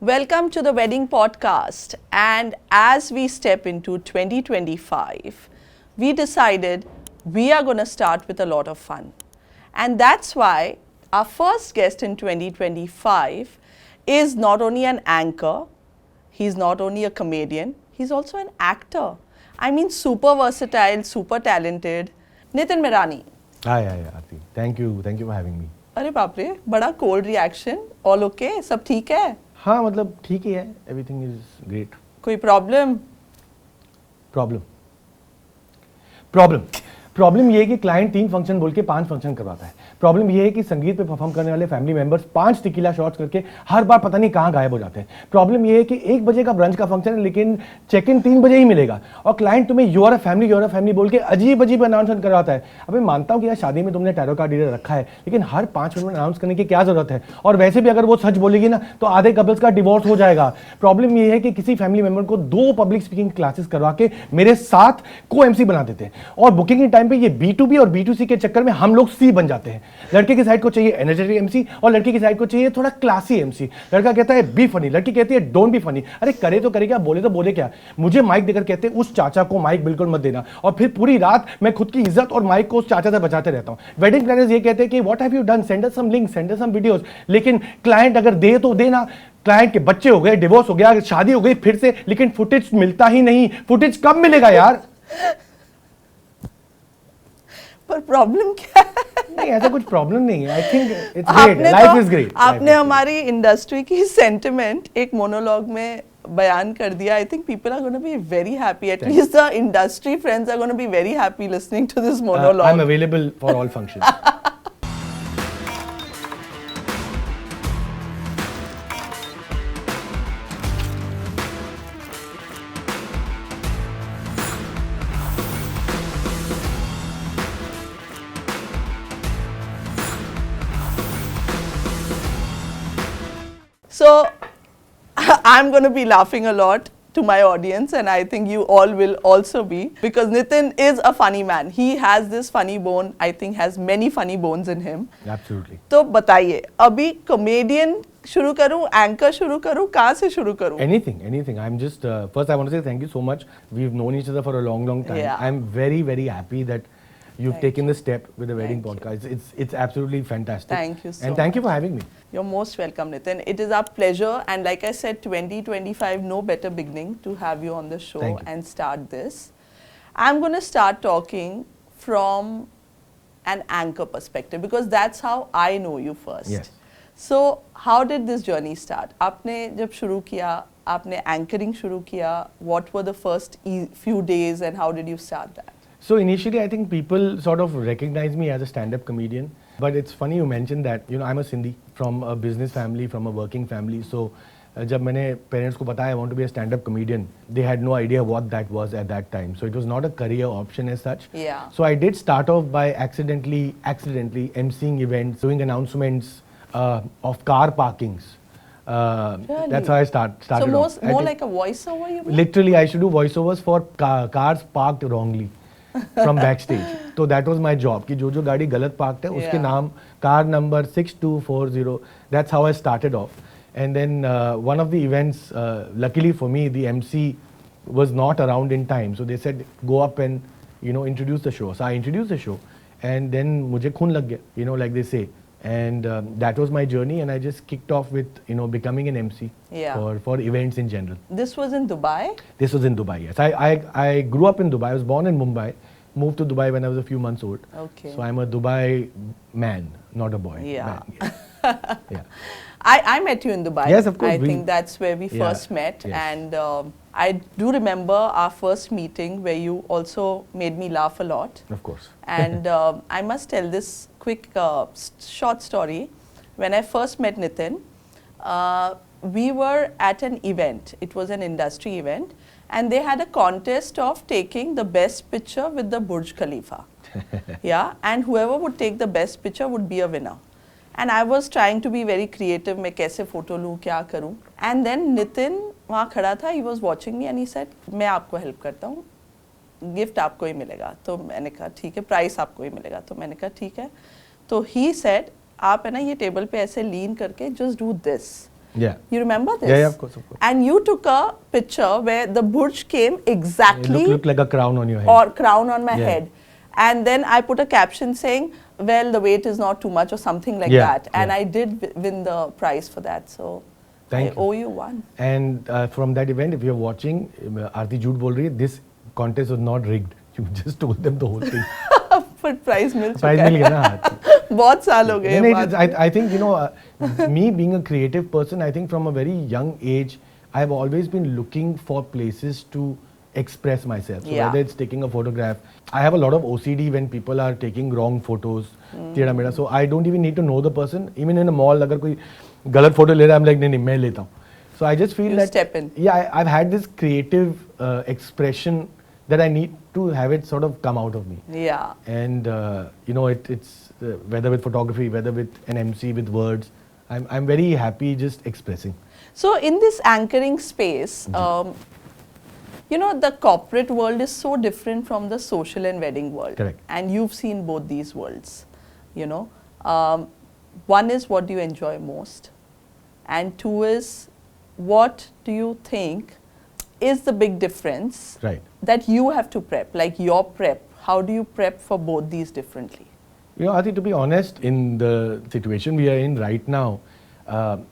Welcome to the Wedding Podcast. And as we step into 2025, we decided we are going to start with a lot of fun. And that's why our first guest in 2025 is not only an anchor, he's not only a comedian, he's also an actor. I mean, super versatile, super talented. Nitinn Miranni. Hi, Aarti. Thank you for having me. अरे बाप रे, बड़ा cold reaction. All okay? सब ठीक है? हाँ मतलब ठीक ही है. Everything is great. कोई problem? प्रॉब्लम ये है कि क्लाइंट 3 फंक्शन बोल के 5 फंक्शन करवाता है. प्रॉब्लम ये है कि संगीत पे परफॉर्म करने वाले फैमिली मेंबर्स 5 टिकिला शॉट्स करके हर बार पता नहीं कहाँ गायब हो जाते हैं. प्रॉब्लम ये है कि 1 बजे का ब्रंच का फंक्शन है लेकिन चेक इन 3 बजे ही मिलेगा और क्लाइंट तुम्हें यूर अ फैमिली बोल के अजीब अनाउंसमेंट करवाता है. अब मैं मानता हूँ कि यार शादी में तुमने टैरो कार्ड रीडर रखा है लेकिन हर 5 मिनट में अनाउंस करने की क्या जरूरत है. और वैसे भी अगर वो सच बोलेगी ना तो आधे कपल्स का डिवोर्स हो जाएगा. प्रॉब्लम ये है कि किसी फैमिली मेंबर को 2 पब्लिक स्पीकिंग क्लासेस करवा के मेरे साथ को एमसी बना देते हैं और बुकिंग के टाइम पे ये B2B और B2C के चक्कर में हम लोग C बन जाते हैं. लड़के की साइड को चाहिए एनर्जेटिक एमसी और लड़की की साइड को चाहिए थोड़ा क्लासी एमसी. लड़का कहता है बी फनी, लड़की कहती है डोंट बी फनी. अरे करे तो करे क्या, बोले तो बोले क्या. मुझे माइक देकर कहते हैं उस चाचा को माइक बिल्कुल मत देना और फिर पूरी रात मैं खुद की इज्जत और माइक को उस चाचा से बचाते रहता हूं. वेडिंग प्लानर्स ये कहते हैं कि what have you done, send us some link, send us some videos. लेकिन क्लाइंट अगर दे तो देना. क्लाइंट के बच्चे हो गए, डिवोर्स हो गया, शादी हो गई फिर से, लेकिन फुटेज मिलता ही नहीं. फुटेज कब मिलेगा यार? पर प्रॉब्लम क्या है? नहीं ऐसा कुछ प्रॉब्लम नहीं है. I think it's great, life is great. आपने हमारी इंडस्ट्री की सेंटिमेंट एक मोनोलॉग में बयान कर दिया. I think people are gonna be very happy. At least the industry friends are gonna be very happy listening to this monologue. I am available for all functions. So, I'm going to be laughing a lot to my audience and I think you all will also be because Nitinn is a funny man. He has this funny bone, I think has many funny bones in him. Absolutely. तो बताइए, अभी comedian शुरू करूँ, anchor शुरू करूँ, कहाँ से शुरू करूँ? Anything. I'm just, first I want to say thank you so much. We've known each other for a long time. Yeah. I'm very happy that you've taken this step with the Wedding Podcast. It's absolutely fantastic. Thank you so much. And thank you for having me. You're most welcome, Nitinn. It is our pleasure. And like I said, 2025, no better beginning to have you on the show and start this. I'm going to start talking from an anchor perspective because that's how I know you first. Yes. So, how did this journey start? आपने जब शुरू किया, आपने anchoring शुरू किया, what were the first few days and how did you start that? So initially, I think people sort of recognize me as a stand-up comedian. But it's funny you mentioned that. You know, I'm a Sindhi from a business family, from a working family. So, जब मैंने parents को बताया I want to be a stand-up comedian, they had no idea what that was at that time. So it was not a career option as such. Yeah. So I did start off by accidentally emceeing events, doing announcements of car parkings. Really? That's how I started. So more like a voiceover, you mean? Literally, I should do voiceovers for cars parked wrongly. From backstage. So that was my job कि जो गाड़ी गलत parked है उसके नाम car number 6240. That's how I started off. And then one of the events, luckily for me, the MC was not around in time. So they said go up and introduce the show. So I introduced the show, and then मुझे खून लग गया, like they say. And that was my journey, and I just kicked off with becoming an MC for events in general. This was in Dubai? This was in Dubai, yes. I grew up in Dubai. I was born in Mumbai. Moved to Dubai when I was a few months old. Okay. So I'm a Dubai man, not a boy. Yeah. Man, yeah. I met you in Dubai. Yes, of course. I think that's where we first met. Yes. And I do remember our first meeting where you also made me laugh a lot. Of course. And I must tell this quick short story. When I first met Nitinn, we were at an event. It was an industry event. And they had a contest of taking the best picture with the Burj Khalifa. Yeah, and whoever would take the best picture would be a winner. And I was trying to be very creative. मैं कैसे photo लूँ, क्या करूँ? And then Nitinn वहाँ खड़ा था. He was watching me and he said, मैं आपको help करता हूँ. Gift आपको ही मिलेगा. तो मैंने कहा ठीक है. Price आपको ही मिलेगा. तो मैंने कहा ठीक है. तो he said, आप है ना ये table पे ऐसे lean करके just do this. Yeah. You remember this? Yeah, of course, of course. And you took a picture where the Burj came exactly. It looked like a crown on your head. Or crown on my Yeah. head. And then I put a caption saying, well, the weight is not too much or something like Yeah, that. And yeah. I did win the prize for that. So Thank I you. owe you one. And from that event, if you're watching, Aarti jhoot bol rahi hai, this contest was not rigged. You just told them the whole thing. But prize मिल चुका Prize है. मिल गया ना. बहुत साल हो गए Then ये it बात is- I think, you know, me being a creative person, I think from a very young age, I've always been looking for places to express myself. So Yeah. whether it's taking a photograph, I have a lot of OCD when people are taking wrong photos. टेढ़ा मेढ़ा. So I don't even need to know the person. Even in a mall, अगर कोई गलत photo ले रहा है, I'm like नहीं मैं लेता हूँ. So I just feel You that step in. yeah, I've had this creative expression that I need to have it sort of come out of me. Yeah. And you know, it's whether with photography, whether with an MC, with words, I'm very happy just expressing. So in this anchoring space, you know, the corporate world is so different from the social and wedding world. Correct. And you've seen both these worlds, you know. One is what do you enjoy most? And two is what do you think is the big difference Right. that you have to prep, like your prep? How do you prep for both these differently? You know, Aarti, to be honest, in the situation we are in right now,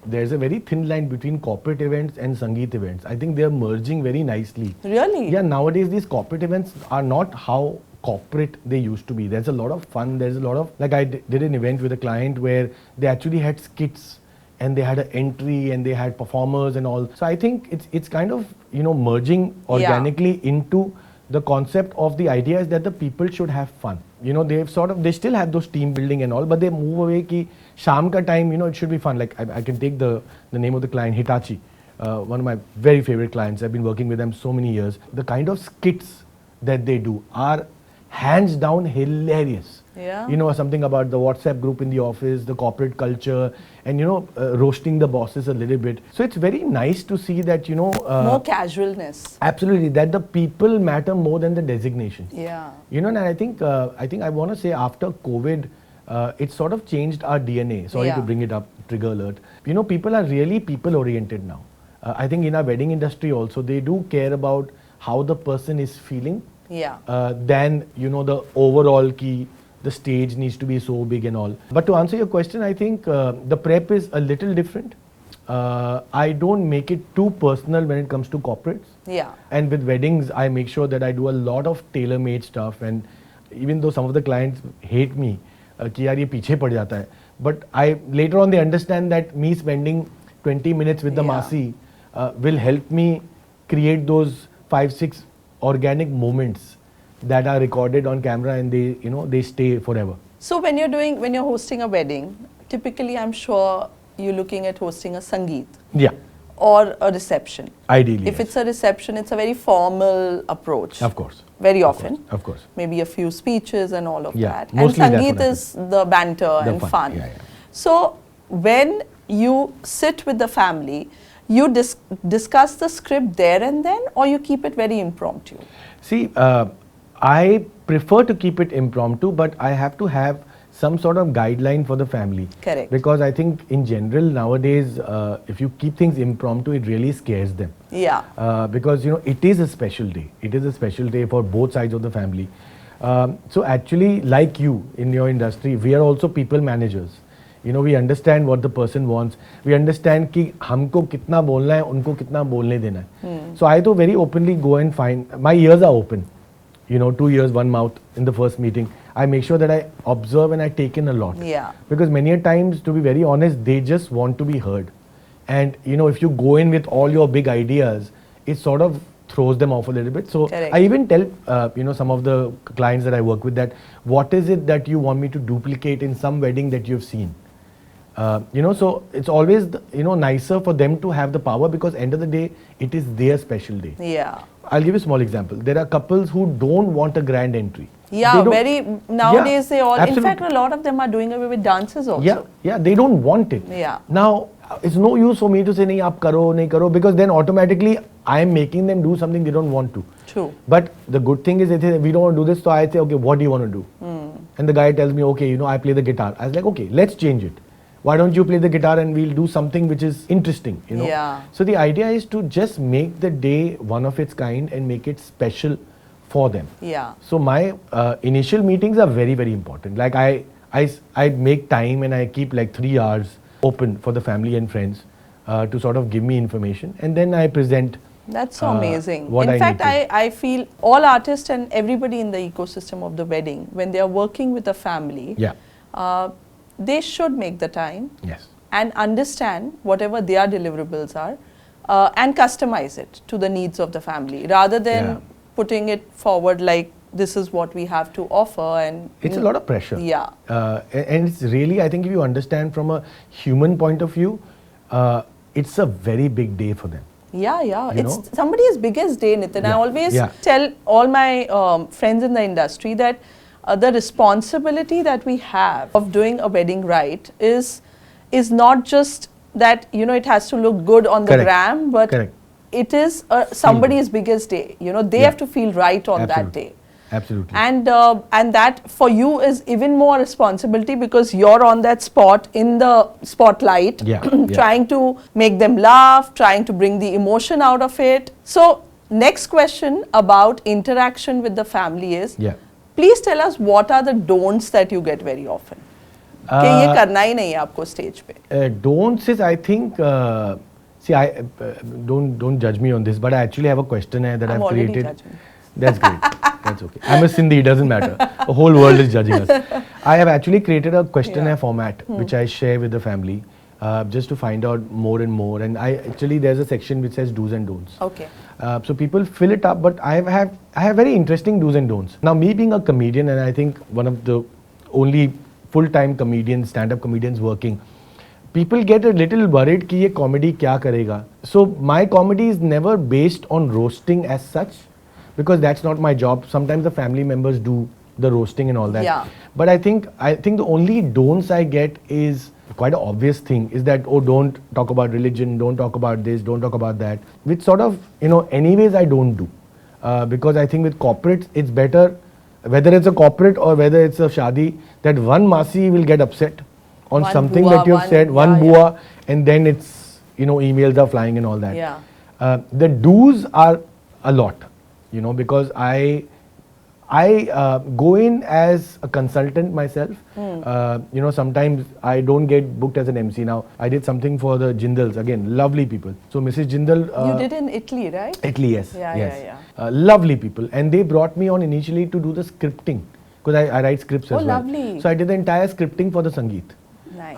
there's a very thin line between corporate events and Sangeet events. I think they are merging very nicely. Really? Yeah, nowadays these corporate events are not how corporate they used to be. There's a lot of fun. There's a lot of, like I did an event with a client where they actually had skits and they had an entry and they had performers and all. So I think it's kind of, you know, merging organically into the concept of the idea is that the people should have fun. You know, they still have those team building and all, but they move away ki sham ka time, you know, it should be fun. Like I can take the name of the client, Hitachi, one of my very favorite clients. I've been working with them so many years. The kind of skits that they do are hands down hilarious. Yeah. You know, something about the WhatsApp group in the office, the corporate culture, and you know, roasting the bosses a little bit. So it's very nice to see that, you know, More casualness. absolutely, that the people matter more than the designation. Yeah. You know, and I think I want to say after COVID, it sort of changed our DNA. Sorry Yeah. to bring it up, trigger alert. You know, people are really people oriented now. I think in our wedding industry also, they do care about how the person is feeling. Yeah. Than, you know, the overall key, the stage needs to be so big and all. But to answer your question, I think the prep is a little different. I don't make it too personal when it comes to corporates. Yeah. And with weddings, I make sure that I do a lot of tailor-made stuff. And even though some of the clients hate me, कि यार ये पीछे पड़ जाता है. But later on they understand that me spending 20 minutes with the Yeah. Masi will help me create those 5-6 organic moments that are recorded on camera and they, you know, they stay forever. So when you're hosting a wedding, typically I'm sure you're looking at hosting a Sangeet Yeah, or a reception. ideally. If yes. it's a reception, it's a very formal approach. Of course. Very often. Of course. Maybe a few speeches and all of Yeah, that. mostly and that's Sangeet what is the banter The and fun, fun. yeah, yeah. So when you sit with the family, you discuss the script there and then, or you keep it very impromptu? See, I prefer to keep it impromptu, but I have to have some sort of guideline for the family. Correct. Because I think in general nowadays, if you keep things impromptu, it really scares them. Yeah. Because, you know, it is a special day. It is a special day for both sides of the family. So actually, like you in your industry, we are also people managers. You know, we understand what the person wants. We understand कि हमको कितना बोलना है, उनको कितना बोलने देना है. So I तो very openly go and find. My ears are open. You know, 2 ears, 1 mouth in the first meeting. I make sure that I observe and I take in a lot. Yeah. Because many a times, to be very honest, they just want to be heard. And you know, if you go in with all your big ideas, it sort of throws them off a little bit. So Correct. I even tell, you know, some of the clients that I work with that, what is it that you want me to duplicate in some wedding that you've seen? You know, so it's always, you know, nicer for them to have the power because end of the day, it is their special day. Yeah. I'll give you a small example. There are couples who don't want a grand entry. Yeah, nowadays they all, absolutely. in fact a lot of them are doing away with dances also. Yeah, they don't want it. Yeah. Now, it's no use for me to say, nahi, aap karo, nahi karo, because then automatically I am making them do something they don't want to. True. But the good thing is, they say, we don't want to do this, so I say, okay, what do you want to do? And the guy tells me, okay, you know, I play the guitar. I was like, okay, let's change it. why don't you play the guitar and we'll do something which is interesting, you know. Yeah. So the idea is to just make the day one of its kind and make it special for them. Yeah. So my initial meetings are very, very important. Like I make time and I keep like 3 hours open for the family and friends to sort of give me information, and then I present. That's so amazing. What In I fact, need to. I feel all artists and everybody in the ecosystem of the wedding, when they are working with a family, Yeah. they should make the time Yes. and understand whatever their deliverables are and customize it to the needs of the family rather than Yeah. putting it forward like this is what we have to offer. And It's a lot of pressure. Yeah. And it's really, I think if you understand from a human point of view, it's a very big day for them. Yeah, yeah. You It's know? somebody's biggest day, Nitinn. I Yeah, always yeah. tell all my friends in the industry that the responsibility that we have of doing a wedding right is not just that, you know, it has to look good on the Correct. gram, but Correct. it is somebody's biggest day. You know, they Yeah. have to feel right on that Absolutely. day. Absolutely. And that for you is even more responsibility because you're on that spot in the spotlight, Yeah, yeah. trying to make them laugh, trying to bring the emotion out of it. So next question about interaction with the family is, Yeah. please tell us what are the don'ts that you get very often? कि ये करना ही नहीं है आपको stage पे. Don'ts is, I think, see, don't judge me on this, but I actually have a questionnaire that I'm I've already created. judging. That's great. That's okay. I'm a Sindhi, it doesn't matter. The whole world is judging us. I have actually created a questionnaire format which I share with the family just to find out more and more. And there's a section which says do's and don'ts. Okay. So people fill it up, but I have very interesting do's and don'ts. Now, me being a comedian, and I think one of the only full-time comedians, stand-up comedians working, people get a little worried कि ये comedy क्या करेगा. So my comedy is never based on roasting as such, because that's not my job. Sometimes the family members do the roasting and all that. Yeah. But I think the only don'ts I get is quite an obvious thing, is that, oh, don't talk about religion, don't talk about this, don't talk about that, which sort of, you know, anyways I don't do. Because I think with corporates, it's better, whether it's a corporate or whether it's a shadi, that one masi will get upset on One something bua, that you've said, one yeah, bua, and then it's, you know, emails are flying and all that. Yeah. The do's are a lot, you know, because I go in as a consultant myself. You know, sometimes I don't get booked as an MC. Now, I did something for the Jindals, again, lovely people. So Mrs. Jindal... You did in Italy, right? Italy, yes. Yeah, yes. yeah, Lovely people. And they brought me on initially to do the scripting, because I write scripts as well. Lovely. So I did the entire scripting for the Sangeet. Nice.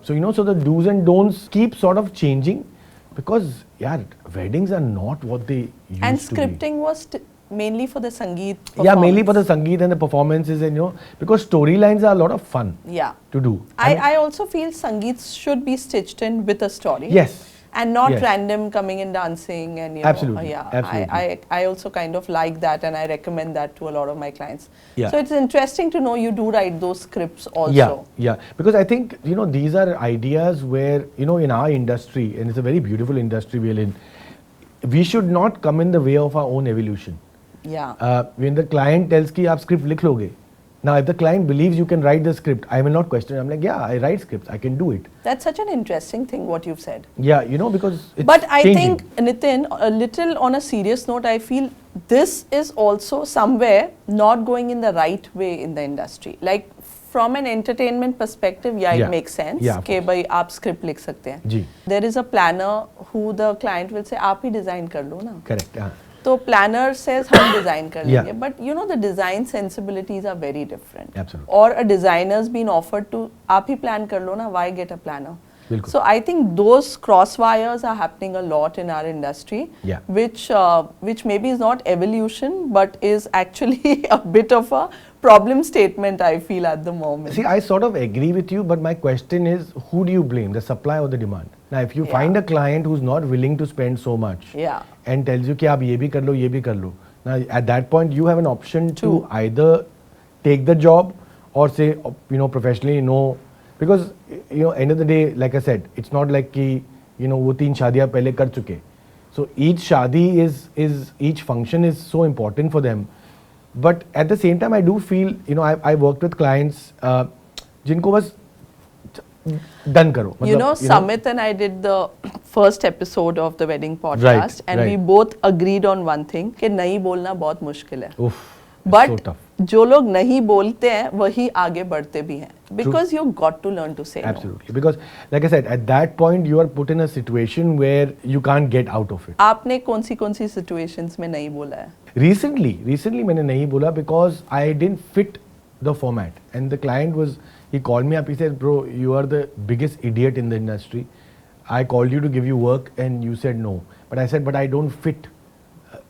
So, you know, so the do's and don'ts keep sort of changing, because, yeah, weddings are not what they used And to be. scripting was mainly for the Sangeet performance. Yeah, mainly for the Sangeet and the performances, and, you know, because storylines are a lot of fun Yeah. to do. I also feel Sangeet should be stitched in with a story. Yes. And not Yes. random coming and dancing and, you Absolutely, know, yeah. absolutely. I also kind of like that, and I recommend that to a lot of my clients. Yeah. So it's interesting to know you do write those scripts also. Yeah, because I think, you know, these are ideas where, you know, in our industry, and it's a very beautiful industry we're in, we should not come in the way of our own evolution. Yeah. When the client tells ki aap script likh loge, now if the client believes you can write the script, I will not question. I'm like, yeah, I write scripts, I can do it. That's such an interesting thing what you've said. Yeah, you know, because it's But I changing. think, Nitinn, a little on a serious note, I feel this is also somewhere not going in the right way in the industry. Like from an entertainment perspective, yeah, Yeah. it makes sense. Yeah, of कि भाई आप script लिख सकते हैं. जी. There is a planner who the client will say आप ही design कर लो ना. Correct. So planner says हम design कर Yeah. लेंगे. But you know the design sensibilities are very different. Absolutely. Or a designer's been offered to आप ही plan कर लो ना. Why get a planner? बिल्कुल. So I think those crosswires are happening a lot in our industry, Yeah. which maybe is not evolution, but is actually a bit of a problem statement, I feel, at the moment. See, I sort of agree with you, but my question is, who do you blame, the supply or the demand? Now, if you find a client who's not willing to spend so much Yeah. and tells you कि आप ये भी कर लो, ये भी कर लो, now at that point you have an option to either take the job or say, you know, professionally, no, because, you know, end of the day, like I said, it's not like कि, you know, वो 3 शादियाँ पहले कर चुके. So each shadi each function is so important for them. But at the same time, I do feel, you know, I worked with clients जिनको बस done करो. You know, Samit and I did the first episode of the wedding podcast, and we both agreed on one thing कि नहीं बोलना बहुत मुश्किल है. But so tough. जो लोग नहीं बोलते हैं वही आगे बढ़ते भी हैं. Because you got to learn to say Absolutely. No. Because like I said, at that point you are put in a situation where you can't get out of it. आपने कौन सी situations में नहीं बोला है? Recently मैंने नहीं बोला because I didn't fit the format, and the client was, he called me up, he said, bro, you are the biggest idiot in the industry. I called you to give you work and you said no. But I said, but I don't fit.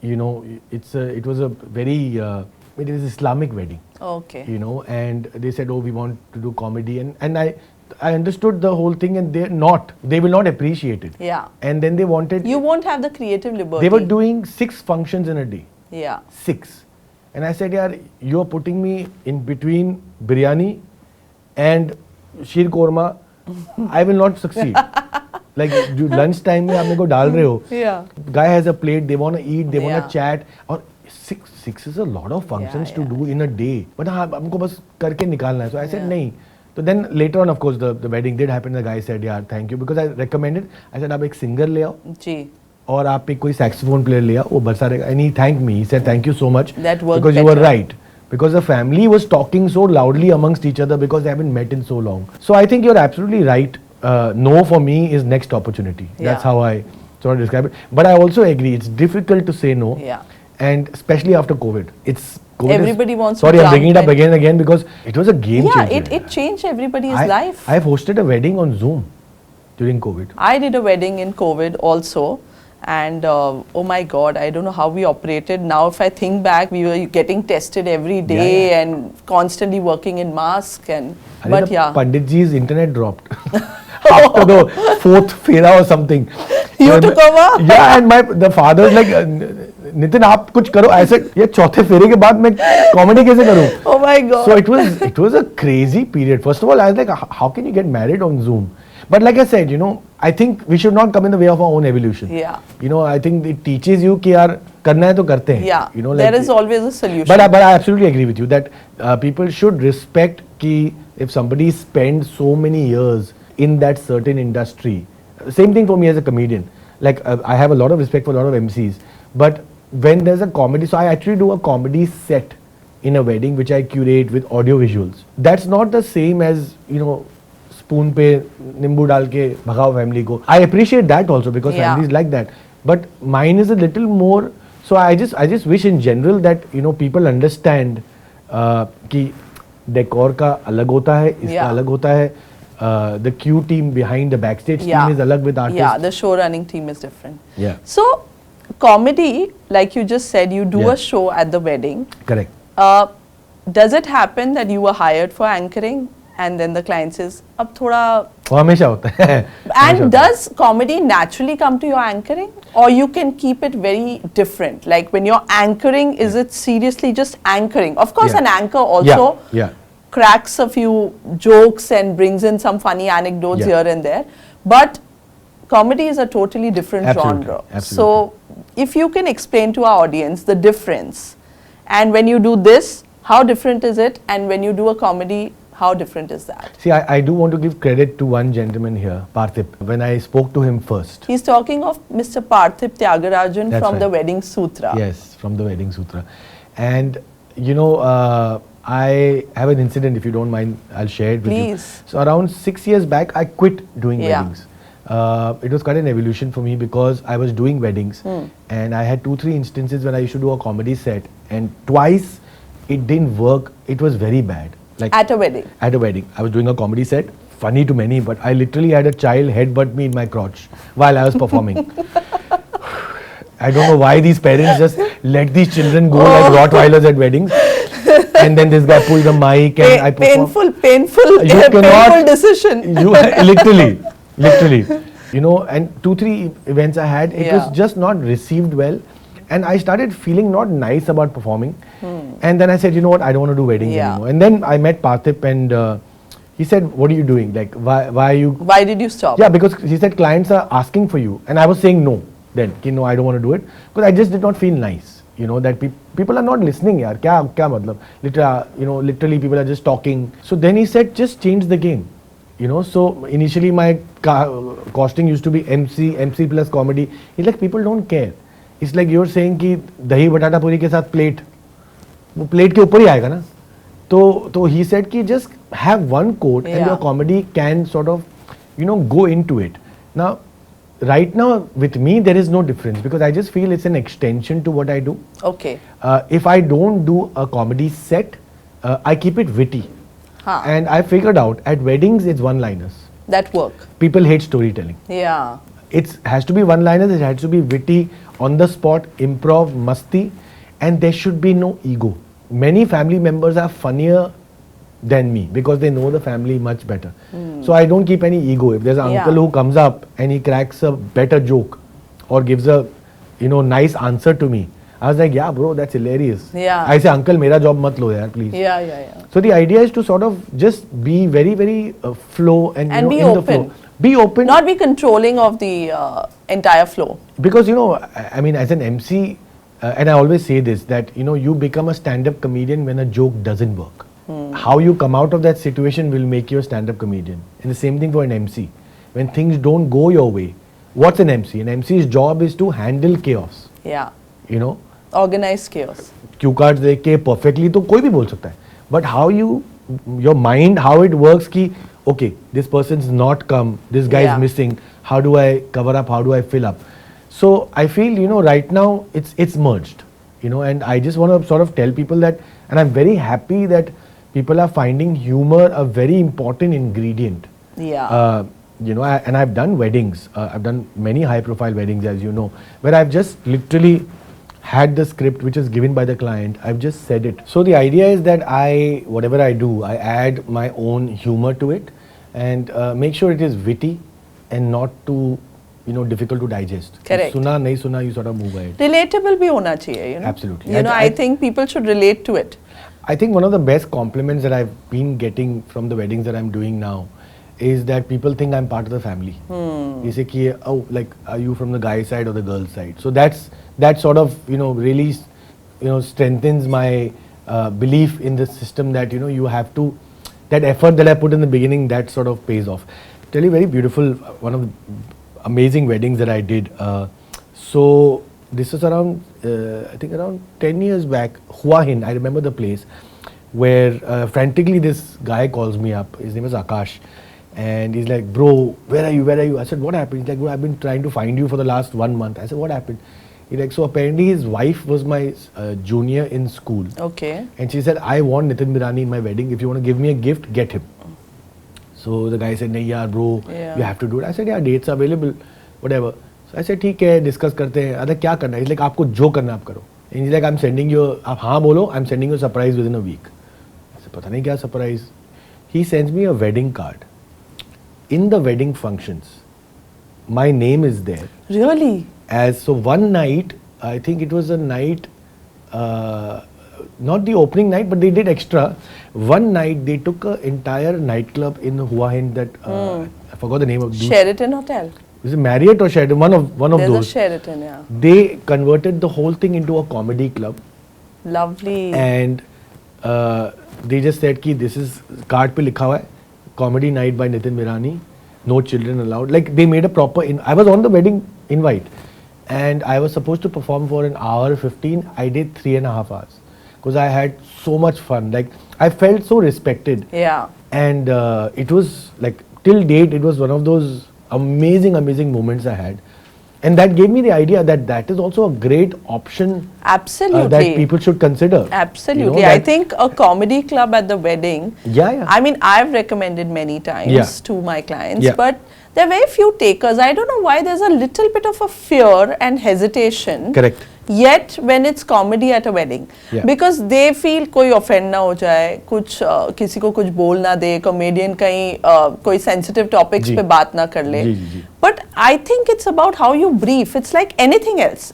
You know, it was a very, it is Islamic wedding. Okay. You know, and they said, oh, we want to do comedy. And I understood the whole thing, and they will not appreciate it. Yeah. And then they wanted. You won't have the creative liberty. They were doing 6 functions in a day. Yeah. 6. And I said, yaar, you're putting me in between biryani and sheer korma. I will not succeed. Like lunch time में आप मेरे को डाल रहे हो. Yeah. Guy has a plate. They want to eat. They want to chat. और 6 is a lot of functions to do in a day. But हाँ हमको बस करके निकालना है. So I said नहीं. So then later on, of course, the wedding did happen. The guy said, yaar, thank you, because I recommended. I said, आप एक singer ले आओ. जी. और आप एक कोई saxophone player ले आओ. वो बरसा रहेगा. And he thanked me. He said, thank you so much. That worked because better. you were right. Because the family was talking so loudly amongst each other because they haven't met in so long. So I think you're absolutely right. No for me is next opportunity. That's how I sort of describe it. But I also agree, it's difficult to say no. Yeah. And especially after COVID. Everybody wants to Sorry, I'm bringing it up again and again because it was a game changer. Yeah, it changed everybody's life. I've hosted a wedding on Zoom during COVID. I did a wedding in COVID also. And oh my God, I don't know how we operated. Now if I think back, we were getting tested every day and constantly working in mask. But Pandit ji's internet dropped after the 4th fera or something. You took over? Yeah, and the father was like, Nitinn, आप कुछ करो. I said, ये चौथे फेरे के बाद मैं comedy कैसे करूँ? Oh my God. So it was a crazy period. First of all, I was like, how can you get married on Zoom? But like I said, you know, I think we should not come in the way of our own evolution. Yeah. You know, I think it teaches you कि यार करना है तो करते हैं. Yeah. You know, there is always a solution. But I absolutely agree with you that people should respect कि if somebody spends so many years in that certain industry. Same thing for me as a comedian. Like I have a lot of respect for a lot of MCs. But when there's a comedy, so I actually do a comedy set in a wedding which I curate with audio visuals. That's not the same as, you know, spoon पे नींबू डाल के भगाओ family को. I appreciate that also because families like that. But mine is a little more. So I just wish in general that, you know, people understand कि decor का अलग होता है, इसका अलग होता है. The Q team behind the backstage team is alag with artists. Yeah, the show running team is different. Yeah. So comedy, like you just said, you do a show at the wedding. Correct. Does it happen that you were hired for anchoring and then the client says, "Ab thoda." वो हमेशा होता है. And does comedy naturally come to your anchoring, or you can keep it very different? Like when you're anchoring, is it seriously just anchoring? Of course, an anchor also cracks a few jokes and brings in some funny anecdotes here and there. But comedy is a totally different genre. So if you can explain to our audience the difference, and when you do this, how different is it? And when you do a comedy, how different is that? See, I do want to give credit to one gentleman here, Partip, when I spoke to him first. He's talking of Mr. Partip Tyagarajan from the Wedding Sutra. Yes, from the Wedding Sutra. And, you know, I have an incident, if you don't mind, I'll share it with you. Please. So around 6 years back, I quit doing weddings. It was quite an evolution for me because I was doing weddings and I had 2-3 instances when I used to do a comedy set, and twice it didn't work. It was very bad. Like at a wedding? At a wedding. I was doing a comedy set, funny to many, but I literally had a child headbutt me in my crotch while I was performing. I don't know why these parents just let these children go like Rottweilers at weddings. And then this guy pulled the mic and I performed. Painful decision. You literally. You know, and 2-3 events I had, it was just not received well. And I started feeling not nice about performing. And then I said, you know what, I don't want to do weddings anymore. And then I met Partip and he said, what are you doing? Like, why did you stop? Yeah, because he said clients are asking for you. And I was saying no then. No, I don't want to do it. Because I just did not feel nice. You know, that people are not listening, yaar. Kya matlab? Literally people are just talking. So then he said, just change the game. So initially my costing used to be MC plus comedy. It's like people don't care. It's like you're saying कि दही बटाटा पूरी के साथ plate, वो plate के ऊपर ही आएगा ना. तो he said कि just have one quote and your comedy can sort of go into it. Now right now with me there is no difference because I just feel it's an extension to what I do. Okay. If I don't do a comedy set, I keep it witty. Huh. And I figured out at weddings it's one-liners. That work. People hate storytelling. Yeah. It has to be one-liners, it has to be witty, on the spot, improv, masti, and there should be no ego. Many family members are funnier than me because they know the family much better. So I don't keep any ego. If there's an uncle who comes up and he cracks a better joke or gives a nice answer to me, I was like, yeah bro, that's hilarious. Yeah. I say, uncle, mera job mat lo yaar, please. Yeah. So the idea is to sort of just be very, very flow and be in open. the flow. Be open. Not be controlling of the entire flow. Because I mean, as an MC, and I always say this, that you become a stand-up comedian when a joke doesn't work. How you come out of that situation will make you a stand-up comedian. And the same thing for an MC. When things don't go your way, what's an MC? An MC's job is to handle chaos. Yeah. Organized chaos. Cue cards देख के perfectly तो कोई भी बोल सकता है. But how your mind, how it works कि okay, this person's not come, this guy is missing, how do I cover up, how do I fill up? So I feel, right now it's merged, and I just want to sort of tell people that, and I'm very happy that people are finding humor a very important ingredient. Yeah. And I've done weddings, I've done many high profile weddings, as you know, where I've just literally had the script which is given by the client, I've just said it. So the idea is that whatever I do, I add my own humor to it and make sure it is witty and not too, difficult to digest. Correct. Suna, nahi suna, you sort of move ahead. Relatable bhi hona chahiye, Absolutely. I think people should relate to it. I think one of the best compliments that I've been getting from the weddings that I'm doing now is that people think I'm part of the family. They say ki, oh, like, are you from the guy side or the girl side? So that sort of, really, strengthens my belief in the system that, you have to, that effort that I put in the beginning, that sort of pays off. Tell you very beautiful, one of the amazing weddings that I did. So this was around, I think around 10 years back, Hua Hin, I remember the place, where frantically this guy calls me up. His name is Akash. And he's like, bro, where are you? I said, what happened? He's like, bro, I've been trying to find you for the last 1 month. I said, what happened? He's like, so apparently his wife was my junior in school. Okay. And she said, I want Nitinn Miranni in my wedding. If you want to give me a gift, get him. So the guy said, nahi yaar bro, you have to do it. I said, yeah, dates are available, whatever. So I said, ठीक है, discuss करते हैं. अरे क्या करना है? He's like, आपको जो करना आप करो. And he's like, I'm sending you, आप हाँ बोलो, I'm sending you a surprise within a week. I said, पता नहीं क्या surprise. He sends me a wedding card. In the wedding functions, my name is there. Really? So one night, I think it was a night, not the opening night, but they did extra. One night they took an entire nightclub in Hua Hin that I forgot the name of. Sheraton Hotel. Is it Marriott or Sheraton? One of There's those. There's a Sheraton, yeah. They converted the whole thing into a comedy club. Lovely. And they just said कि this is card पे लिखा हुआ है, comedy night by Nitinn Miranni, no children allowed. Like they made a proper. I was on the wedding invite, and I was supposed to perform for an hour 15. I did 3.5 hours because I had so much fun. Like I felt so respected. Yeah. And it was like till date, it was one of those amazing moments I had. And that gave me the idea that that is also a great option. Absolutely. That people should consider. Absolutely. I think a comedy club at the wedding. Yeah. I mean, I've recommended many times to my clients, but there are very few takers. I don't know why there's a little bit of a fear and hesitation. Correct. Yet when it's comedy at a wedding, because they feel कोई offend ना हो जाए, कुछ किसी को कुछ बोल ना दे, comedian कहीं कोई sensitive topics पे बात ना कर ले. But I think it's about how you brief. It's like anything else,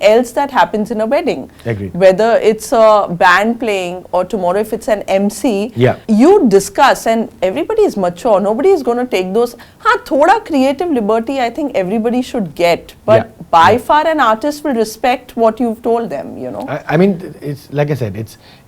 else that happens in a wedding. Agreed. Whether it's a band playing or tomorrow if it's an MC, you discuss and everybody is mature. Nobody is going to take those. Thoda creative liberty I think everybody should get. But by far an artist will respect what you've told them, I mean, it's like I said,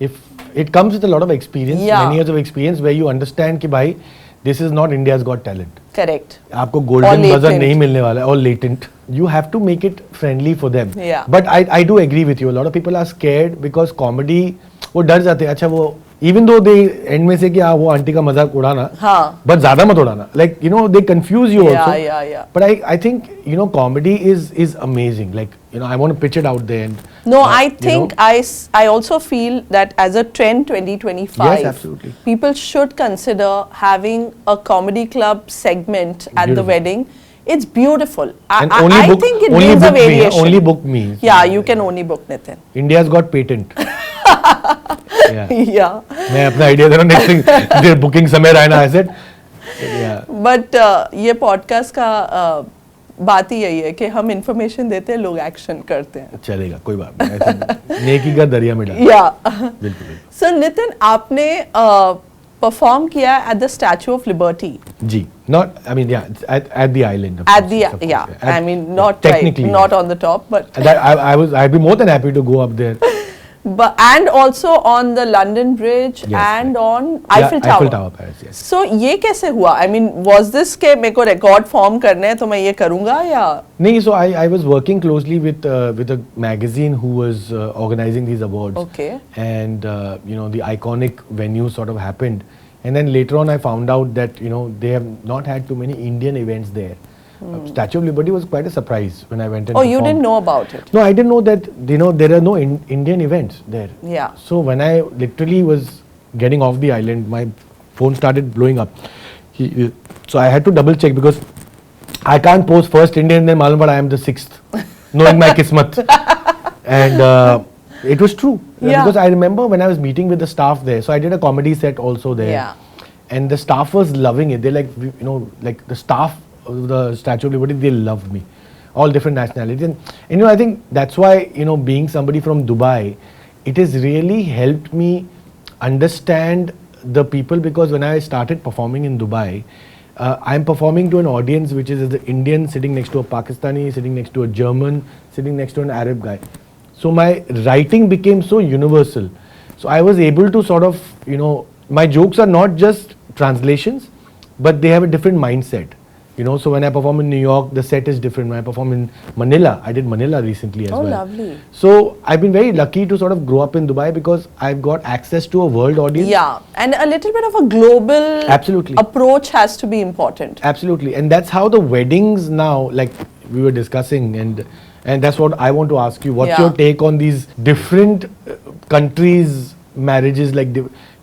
if it comes with a lot of experience, many years of experience where you understand कि भाई, this is not India's Got Talent. Correct. आपको golden buzzer नहीं मिलने वाला है, or latent. You have to make it friendly for them. Yeah. But I do agree with you. A lot of people are scared because comedy, वो डर जाते हैं. अच्छा वो even though they end में से कि वो आंटी का मजाक उड़ाना, हाँ. but ज़्यादा मत उड़ाना. Like you know they confuse you also. Yeah. But I think you know comedy is amazing. Like you know I want to pitch it out there. And, no, I think I also feel that as a trend 2025, yes, absolutely. People should consider having a comedy club segment at the wedding. It's beautiful. And I think it brings a variation. Only book me. Yeah, you can only book Nitinn. India's got patent. Yeah. मैं अपना idea दे रहा हूँ next thing their booking समय रहना I said. Yeah. But ये podcast का बात ही यही है कि हम information देते हैं, लोग action करते हैं. चलेगा कोई बात नहीं. नेकी का दरिया में डाल. Yeah. बिल्कुल. So Nitinn, आपने perform किया at the Statue of Liberty. Ji. Not, I mean, yeah, at the island. At the, yeah. I mean, not technically, right, not on the top, but. I'd be more than happy to go up there. But and also on the London Bridge, yes, and right, on Eiffel Tower. Eiffel Tower, Paris, yes. So ये कैसे हुआ? I mean, was this के मेरे को record form करने हैं तो मैं ये करूँगा या? नहीं, so I was working closely with a magazine who was organizing these awards. Okay. And you know the iconic venue sort of happened. And then later on I found out that, you know, they have not had too many Indian events there. Statue of Liberty was quite a surprise when I went and performed. You didn't know about it? No, I didn't know that, you know, there are no Indian events there. Yeah. So when I literally was getting off the island, my phone started blowing up. So I had to double check because I can't post first Indian and then malum I am the sixth, knowing my kismat. And it was true. Yeah. Because I remember when I was meeting with the staff there, so I did a comedy set also there. Yeah. And the staff was loving it. They like, you know, like the staff of the Statue of Liberty, they loved me. All different nationalities. And you know, I think that's why, you know, being somebody from Dubai, it has really helped me understand the people, because when I started performing in Dubai, I'm performing to an audience which is the Indian sitting next to a Pakistani, sitting next to a German, sitting next to an Arab guy. So my writing became so universal. So I was able to sort of, you know, my jokes are not just translations, but they have a different mindset. You know, so when I perform in New York, the set is different. When I perform in Manila, I did Manila recently as well. Oh, lovely. So I've been very lucky to sort of grow up in Dubai because I've got access to a world audience. Yeah, and a little bit of a global absolutely approach has to be important. Absolutely, and that's how the weddings now, like we were discussing, and that's what I want to ask you. What's your take on these different countries' marriages? Like,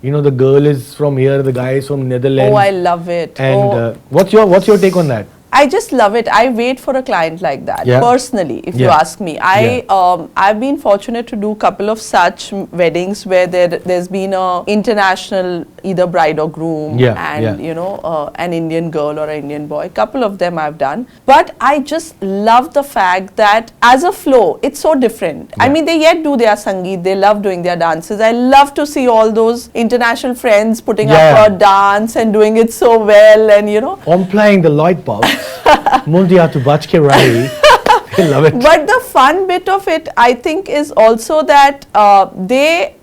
you know, the girl is from here, the guy is from Netherlands. Oh, I love it. And what's your take on that? I just love it. I wait for a client like that, personally, if you ask me. I've been fortunate to do a couple of such weddings where there's been a international either bride or groom and you know an Indian girl or an Indian boy. Couple of them I've done. But I just love the fact that as a flow, it's so different. I mean, they yet do their sangeet, they love doing their dances. I love to see all those international friends putting up a dance and doing it so well, and you know. I'm playing the light bulb. Mundiya to bach ke rahi. I love it. But the fun bit of it, I think, is also that they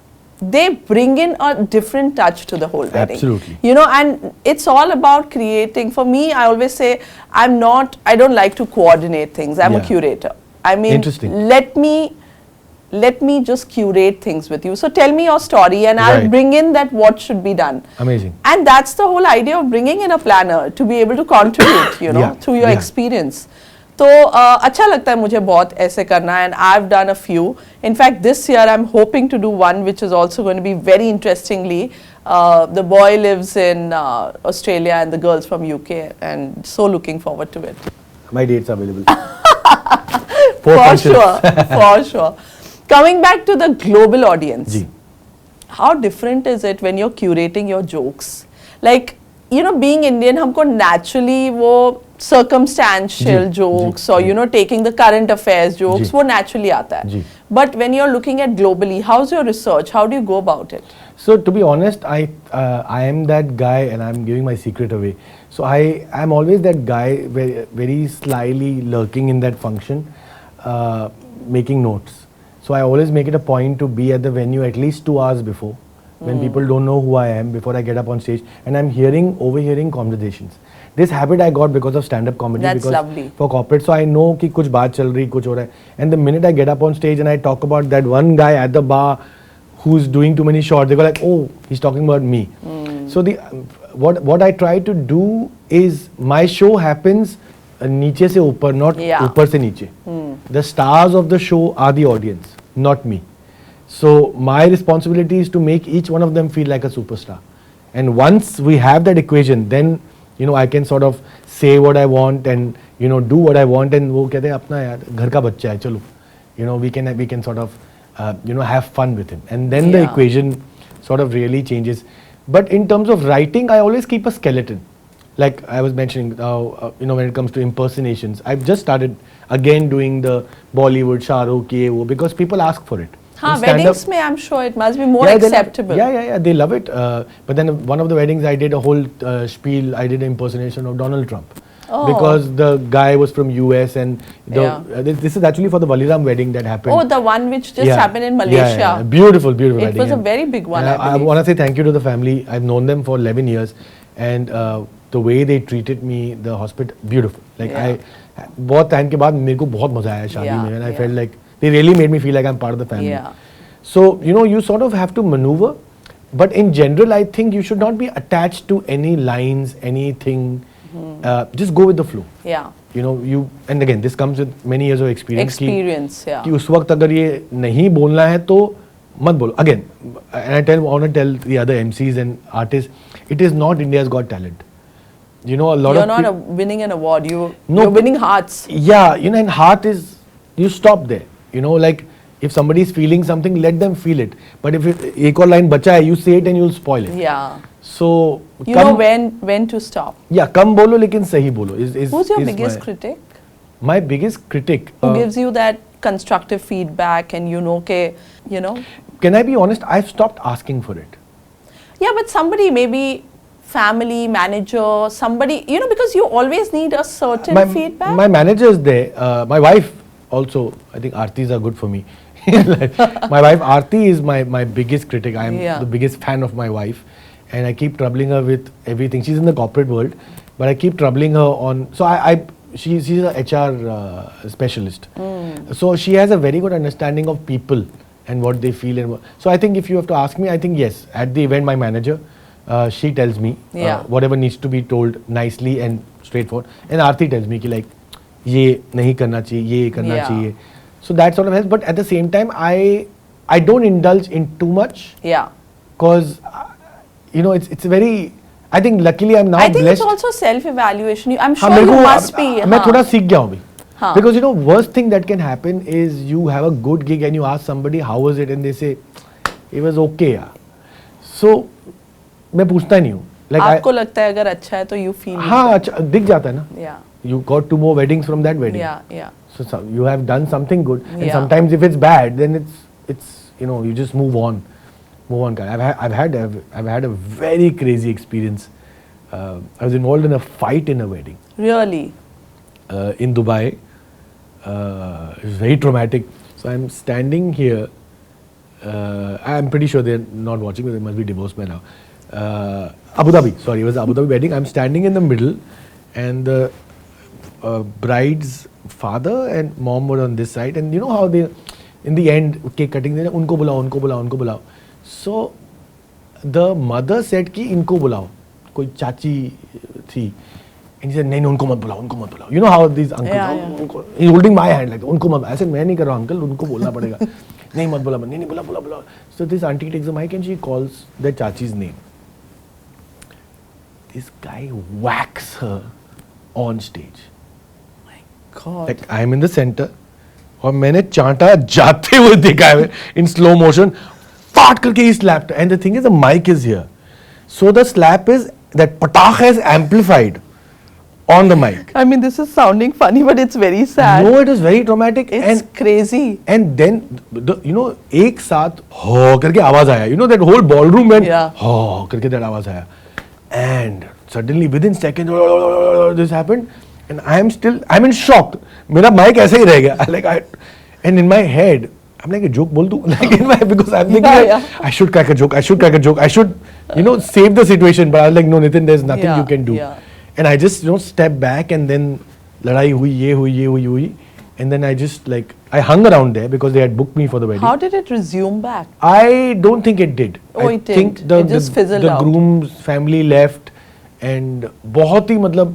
bring in a different touch to the whole wedding. Absolutely. You know, and it's all about creating. For me, I always say, I don't like to coordinate things. I'm a curator. I mean, let me just curate things with you. So tell me your story and I'll bring in that what should be done. Amazing. And that's the whole idea of bringing in a planner, to be able to contribute, you know, through your experience. So अच्छा लगता है मुझे बहुत ऐसे करना, and I've done a few. In fact, this year I'm hoping to do one which is also going to be very interestingly. The boy lives in Australia and the girl's from UK, and so looking forward to it. My dates are available. For sure. Coming back to the global audience, how different is it when you're curating your jokes? Like, you know, being Indian, हमको naturally वो circumstantial jokes or, you know, taking the current affairs jokes, वो naturally आता है. But when you're looking at globally, how's your research? How do you go about it? So to be honest, I am that guy, and I'm giving my secret away. So I'm always that guy, very, very slyly lurking in that function, making notes. So I always make it a point to be at the venue at least 2 hours before, when people don't know who I am before I get up on stage, and I'm overhearing conversations. This habit I got because of stand-up comedy. That's because lovely. For corporate, so I know कि कुछ बात चल रही, कुछ हो रहा है. And the minute I get up on stage and I talk about that one guy at the bar who's doing too many shots, they go like, oh, he's talking about me. So what I try to do is my show happens नीचे से ऊपर, not ऊपर से नीचे. The stars of the show are the audience, not me. So my responsibility is to make each one of them feel like a superstar. And once we have that equation, then I can sort of say what I want and do what I want. And वो कहते हैं अपना यार घर का बच्चा है चलो, we can sort of have fun with him. And then the equation sort of really changes. But in terms of writing, I always keep a skeleton. Like I was mentioning, when it comes to impersonations, I've just started again doing the Bollywood, Shahrukh, ye wo, because people ask for it. Weddings mein, I'm sure it must be more acceptable. Yeah, they love it. But then one of the weddings, I did a whole spiel. I did an impersonation of Donald Trump. Because the guy was from US and this is actually for the Valiram wedding that happened. Oh, the one which just happened in Malaysia. Yeah. Beautiful wedding. It was a very big one. I want to say thank you to the family. I've known them for 11 years and the way they treated me, the hospital, beautiful. Like बहुत time के बाद मेरे को बहुत मजा आया शादी में, and I felt like they really made me feel like I'm part of the family. So you sort of have to maneuver, but in general I think you should not be attached to any lines, anything. Just go with the flow. And again this comes with many years of experience. कि उस वक्त अगर ये नहीं बोलना है तो मत बोलो. Again, and I want to tell the other MCs and artists, it is not India's Got Talent. A lot You're not winning an award. You're winning hearts. Yeah, and heart is, you stop there. Like if somebody is feeling something, let them feel it. But if एक और line बचा है, you say it and you'll spoil it. Yeah. So you know when to stop. Yeah, कम बोलो लेकिन सही बोलो. Who's your biggest critic? My biggest critic. Who gives you that constructive feedback and Can I be honest? I've stopped asking for it. Yeah, but somebody, maybe family, manager, somebody, because you always need a certain feedback. My manager is there. My wife also, I think Aartis are good for me. My wife Aarti is my biggest critic. I am the biggest fan of my wife. And I keep troubling her with everything. She's in the corporate world, but I keep troubling her on. So she's an HR specialist. So she has a very good understanding of people and what they feel. So I think if you have to ask me, I think yes. At the event, my manager, she tells me whatever needs to be told nicely and straightforward. And Aarti tells me ki like, ye nahi karna chahiye, ye karna chahiye. So that sort of helps. But at the same time, I don't indulge in too much. Yeah. Because it's very. I think luckily I'm now blessed. I think it's also self-evaluation. I'm sure you must be. मैं थोड़ा सीख गया हूँ अभी. Because worst thing that can happen is you have a good gig and you ask somebody how was it and they say it was okay यार. So मैं पूछता नहीं हूँ. Like आपको लगता है अगर अच्छा है तो you feel. हाँ अच्छा दिख जाता है ना. Yeah. You got 2 more weddings from that wedding. Yeah. So you have done something good. And sometimes if it's bad, then it's you just move on. I've had a very crazy experience. I was involved in a fight in a wedding. Really? In Dubai. It was very traumatic. So I'm standing here. I'm pretty sure they're not watching, but they must be divorced by now. Abu Dhabi. Sorry, it was Abu Dhabi wedding. I'm standing in the middle, and the bride's father and mom were on this side. And you know how they, in the end, cake cutting, they unko bulao. So the mother said कि इनको बुलाओ, कोई चाची थी, and he said नहीं उनको मत बुलाओ. You know how these uncles, he's holding my hand like उनको मत. I said मैं नहीं कर रहा uncle, उनको बोलना पड़ेगा. नहीं मत बुला, नहीं बुला. So this auntie takes the mic and she calls the chachi's name. This guy whacks her on stage. My God. Like I'm in the center और मैंने चांटा जाते हुए देखा है in slow motion. Fart करके he slapped, and the thing is the mic is here, so the slap is that patakha is amplified on the mic. I mean, this is sounding funny, but it's very sad. No, it is very traumatic. It's crazy. And then एक साथ हो करके आवाज आया. That whole ballroom went हो करके that आवाज आया, and suddenly within seconds this happened, and I'm in shock. मेरा mic ऐसे ही रह गया. And in my head I'm like, a joke bol do? Like, in my, because I'm thinking, Yeah, like, I should crack a joke, I should crack a joke, I should, save the situation. But I was like, no, Nitinn, there's nothing Yeah, you can do. yeah. And I just, step back, and then ladai hui, ye hui. And then I just, like, I hung around there because they had booked me for the wedding. How did it resume back? I don't think it did. Oh, I it think didn't. It just fizzled the out. groom's family left, and बहुत ही मतलब,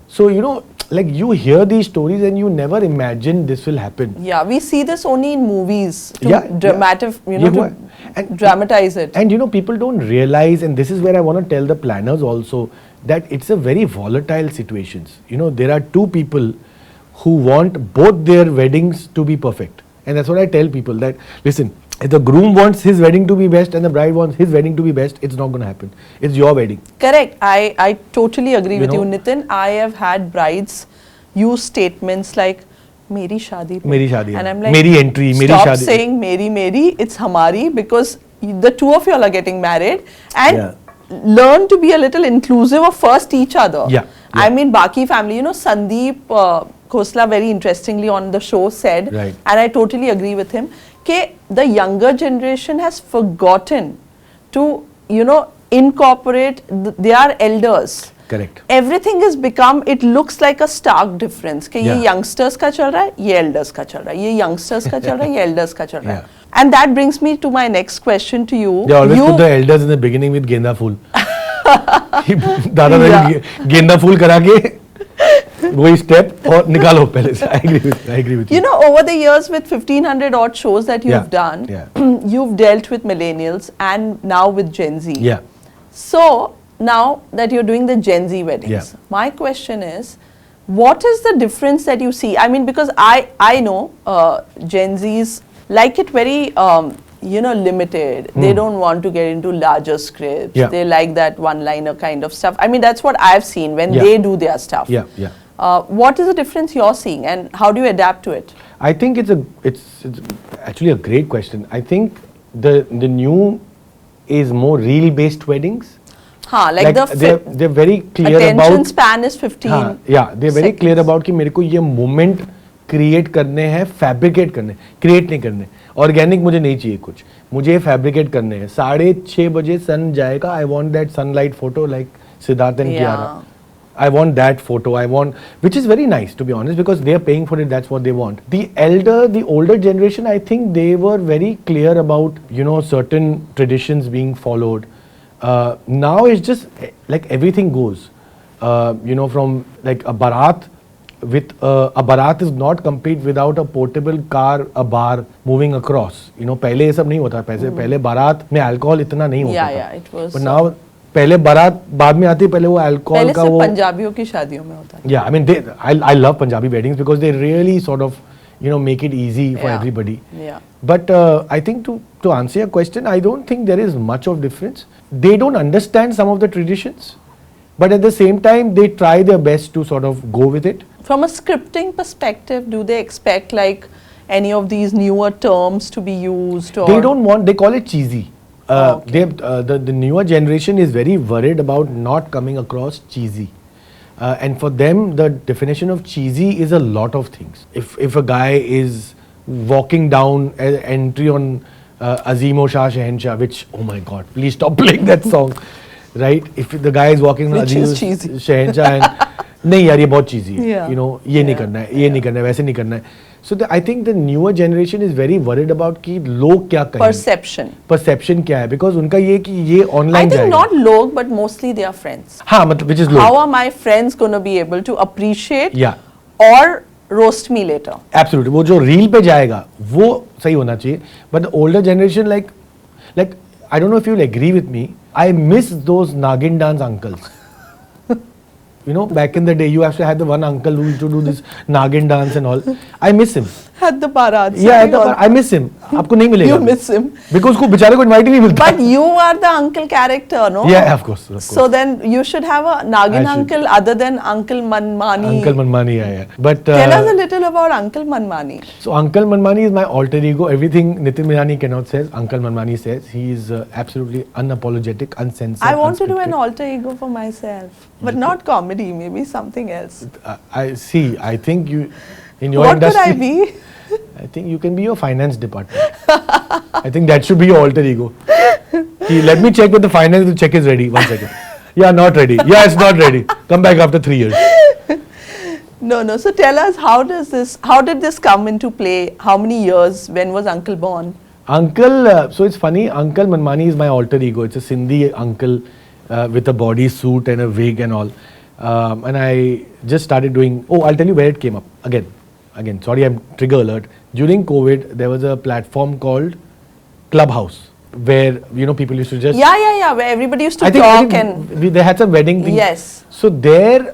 so like you hear these stories and you never imagine this will happen. Yeah, we see this only in movies to Yeah, dramatic, yeah. to And- dramatize it. And people don't realize, and this is where I want to tell the planners also, that it's a very volatile situations. There are two people who want both their weddings to be perfect. And that's what I tell people, that listen, if the groom wants his wedding to be best and the bride wants his wedding to be best, it's not going to happen. It's your wedding. Correct. I totally agree with you, know? Nitinn. I have had brides use statements like "Meri shadi," Meri shadi, and yeah. I'm like, Meri entry, meri stop shadi. saying "Meri," it's "Hamari," because the two of you all are getting married, and Yeah. learn to be a little inclusive of first each other. Yeah, I mean, Baki family. Sandeep Khosla very interestingly on the show said, Right. and I totally agree with him, that the younger generation has forgotten to, incorporate their elders. Correct. Everything has become, it looks like a stark difference. कि ये Yeah. youngsters का चल रहा है, ये elders का चल रहा है, ये youngsters का चल रहा है, ये elders का चल रहा है. Yeah. And that brings me to my next question to you. They always You- put the elders in the beginning with गेंदा फूल. दादा Yeah. गेंदा फूल करा के वही step और निकालो पहले से. I agree with you. Over the years with 1500 odd shows that you've Yeah, done, yeah. you've dealt with millennials and now with Gen Z. Yeah. So now that you're doing the Gen Z weddings, Yeah. my question is, what is the difference that you see? I mean, because I know Gen Zs like it very limited. They don't want to get into larger scripts. Yeah. They like that one-liner kind of stuff. I mean, that's what I've seen when Yeah. they do their stuff. Yeah, yeah. What is the difference you're seeing, and how do you adapt to it? I think it's actually a great question. I think the new is more reel based weddings. Like they're very clear attention about span is 15 yeah, they're very clear seconds. about कि मेरे को ये moment create करने हैं, fabricate करने, create नहीं करने. Organic मुझे नहीं चाहिए कुछ, मुझे fabricate करने हैं. 6:30 बजे sun जाएगा. I want that sunlight photo like Siddharth and Kiara. I want that photo. Which is very nice, to be honest, because they are paying for it. That's what they want. The older generation, I think they were very clear about, certain traditions being followed. Now it's just like everything goes. From like a barat, a barat is not complete without a portable car, a bar moving across. पहले ये सब नहीं होता. पहले बारात में alcohol इतना नहीं होता था. Yeah, it was. But now पहले बारात बाद में आती, पहले वो अल्कोहल का वो. पंजाबियों की शादियों में होता है. Yeah, I mean I love Punjabi weddings because they really sort of make it easy for everybody. Yeah. But I think to answer your question, I don't think there is much of difference. They don't understand some of the traditions, but at the same time they try their best to sort of go with it. From a scripting perspective, do they expect like any of these newer terms to be used? Or They don't want. They call it cheesy. Okay. The newer generation is very worried about not coming across cheesy. And for them, the definition of cheesy is a lot of things. If a guy is walking down entry on Azimo Shah Shehenshah, which, oh my God, please stop playing that song, right? If the guy is walking on Which Azimo is cheesy. Shehenshah and नहीं यार ये बहुत cheesy है, Yeah. ये नहीं करना है, ये नहीं करना है, वैसे नहीं करना है. So I think the newer generation is very worried about कि लोग क्या कहेंगे. Perception क्या है? Because उनका ये कि ये online I think जाएगा. not log, but mostly their friends. हाँ, मतलब which is लोग. How are my friends going to be able to appreciate Yeah. or roast me later? Absolutely. वो जो reel पे जाएगा वो सही होना चाहिए. But the older generation like I don't know if you'll agree with me. I miss those Nagin dance uncles. Back in the day, you actually had the one uncle who used to do this Nagin dance and all. I miss him. At the Bharat. Yeah, I miss him. आपको नहीं मिलेगा. You miss him. Because उसको बेचारे को invite ही नहीं मिलता. But you are the uncle character, no? Yeah, of course. So then you should have a Nagin uncle other than Uncle Manmani. Uncle Manmani, yeah. But tell us a little about Uncle Manmani. So Uncle Manmani is my alter ego. Everything Nitinn Miranni cannot say, Uncle Manmani says. He is absolutely unapologetic, uncensored. I want to do an alter ego for myself, but not comedy. Maybe something else. I think you, in your what industry. could I be? I think you can be your finance department. I think that should be your alter ego. Let me check with the finance. The check is ready. 1 second. Yeah, not ready. Yeah, it's not ready. Come back after 3 years. No. So tell us, how did this come into play? How many years? When was Uncle born? Uncle, so it's funny. Uncle Manmani is my alter ego. It's a Sindhi uncle with a body suit and a wig and all. And I just started doing. Oh, I'll tell you where it came up. Again. Sorry, I'm trigger alert. During COVID, there was a platform called Clubhouse, where people used to just where everybody used to I talk think they had some wedding thing. Yes. So there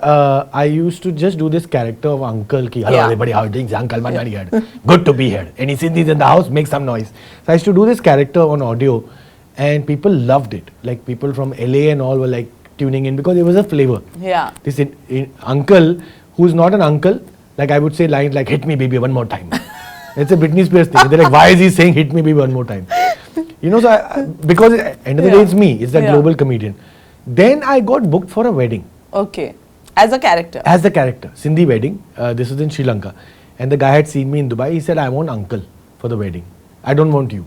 I used to just do this character of uncle ki hello everybody, how are you doing? Uncle Manmani here. Good to be here. Any Sindhis in the house, make some noise. So I used to do this character on audio and people loved it. Like people from LA and all were like tuning in because it was a flavor. Yeah. This uncle who's not an uncle, like I would say lines like hit me baby one more time. It's a Britney Spears thing. They're like, why is he saying hit me baby one more time? So because at the end of the day it's me, it's that global comedian. Then I got booked for a wedding. Okay. As a character? As the character. Sindhi wedding. This was in Sri Lanka. And the guy had seen me in Dubai. He said, I want uncle for the wedding. I don't want you.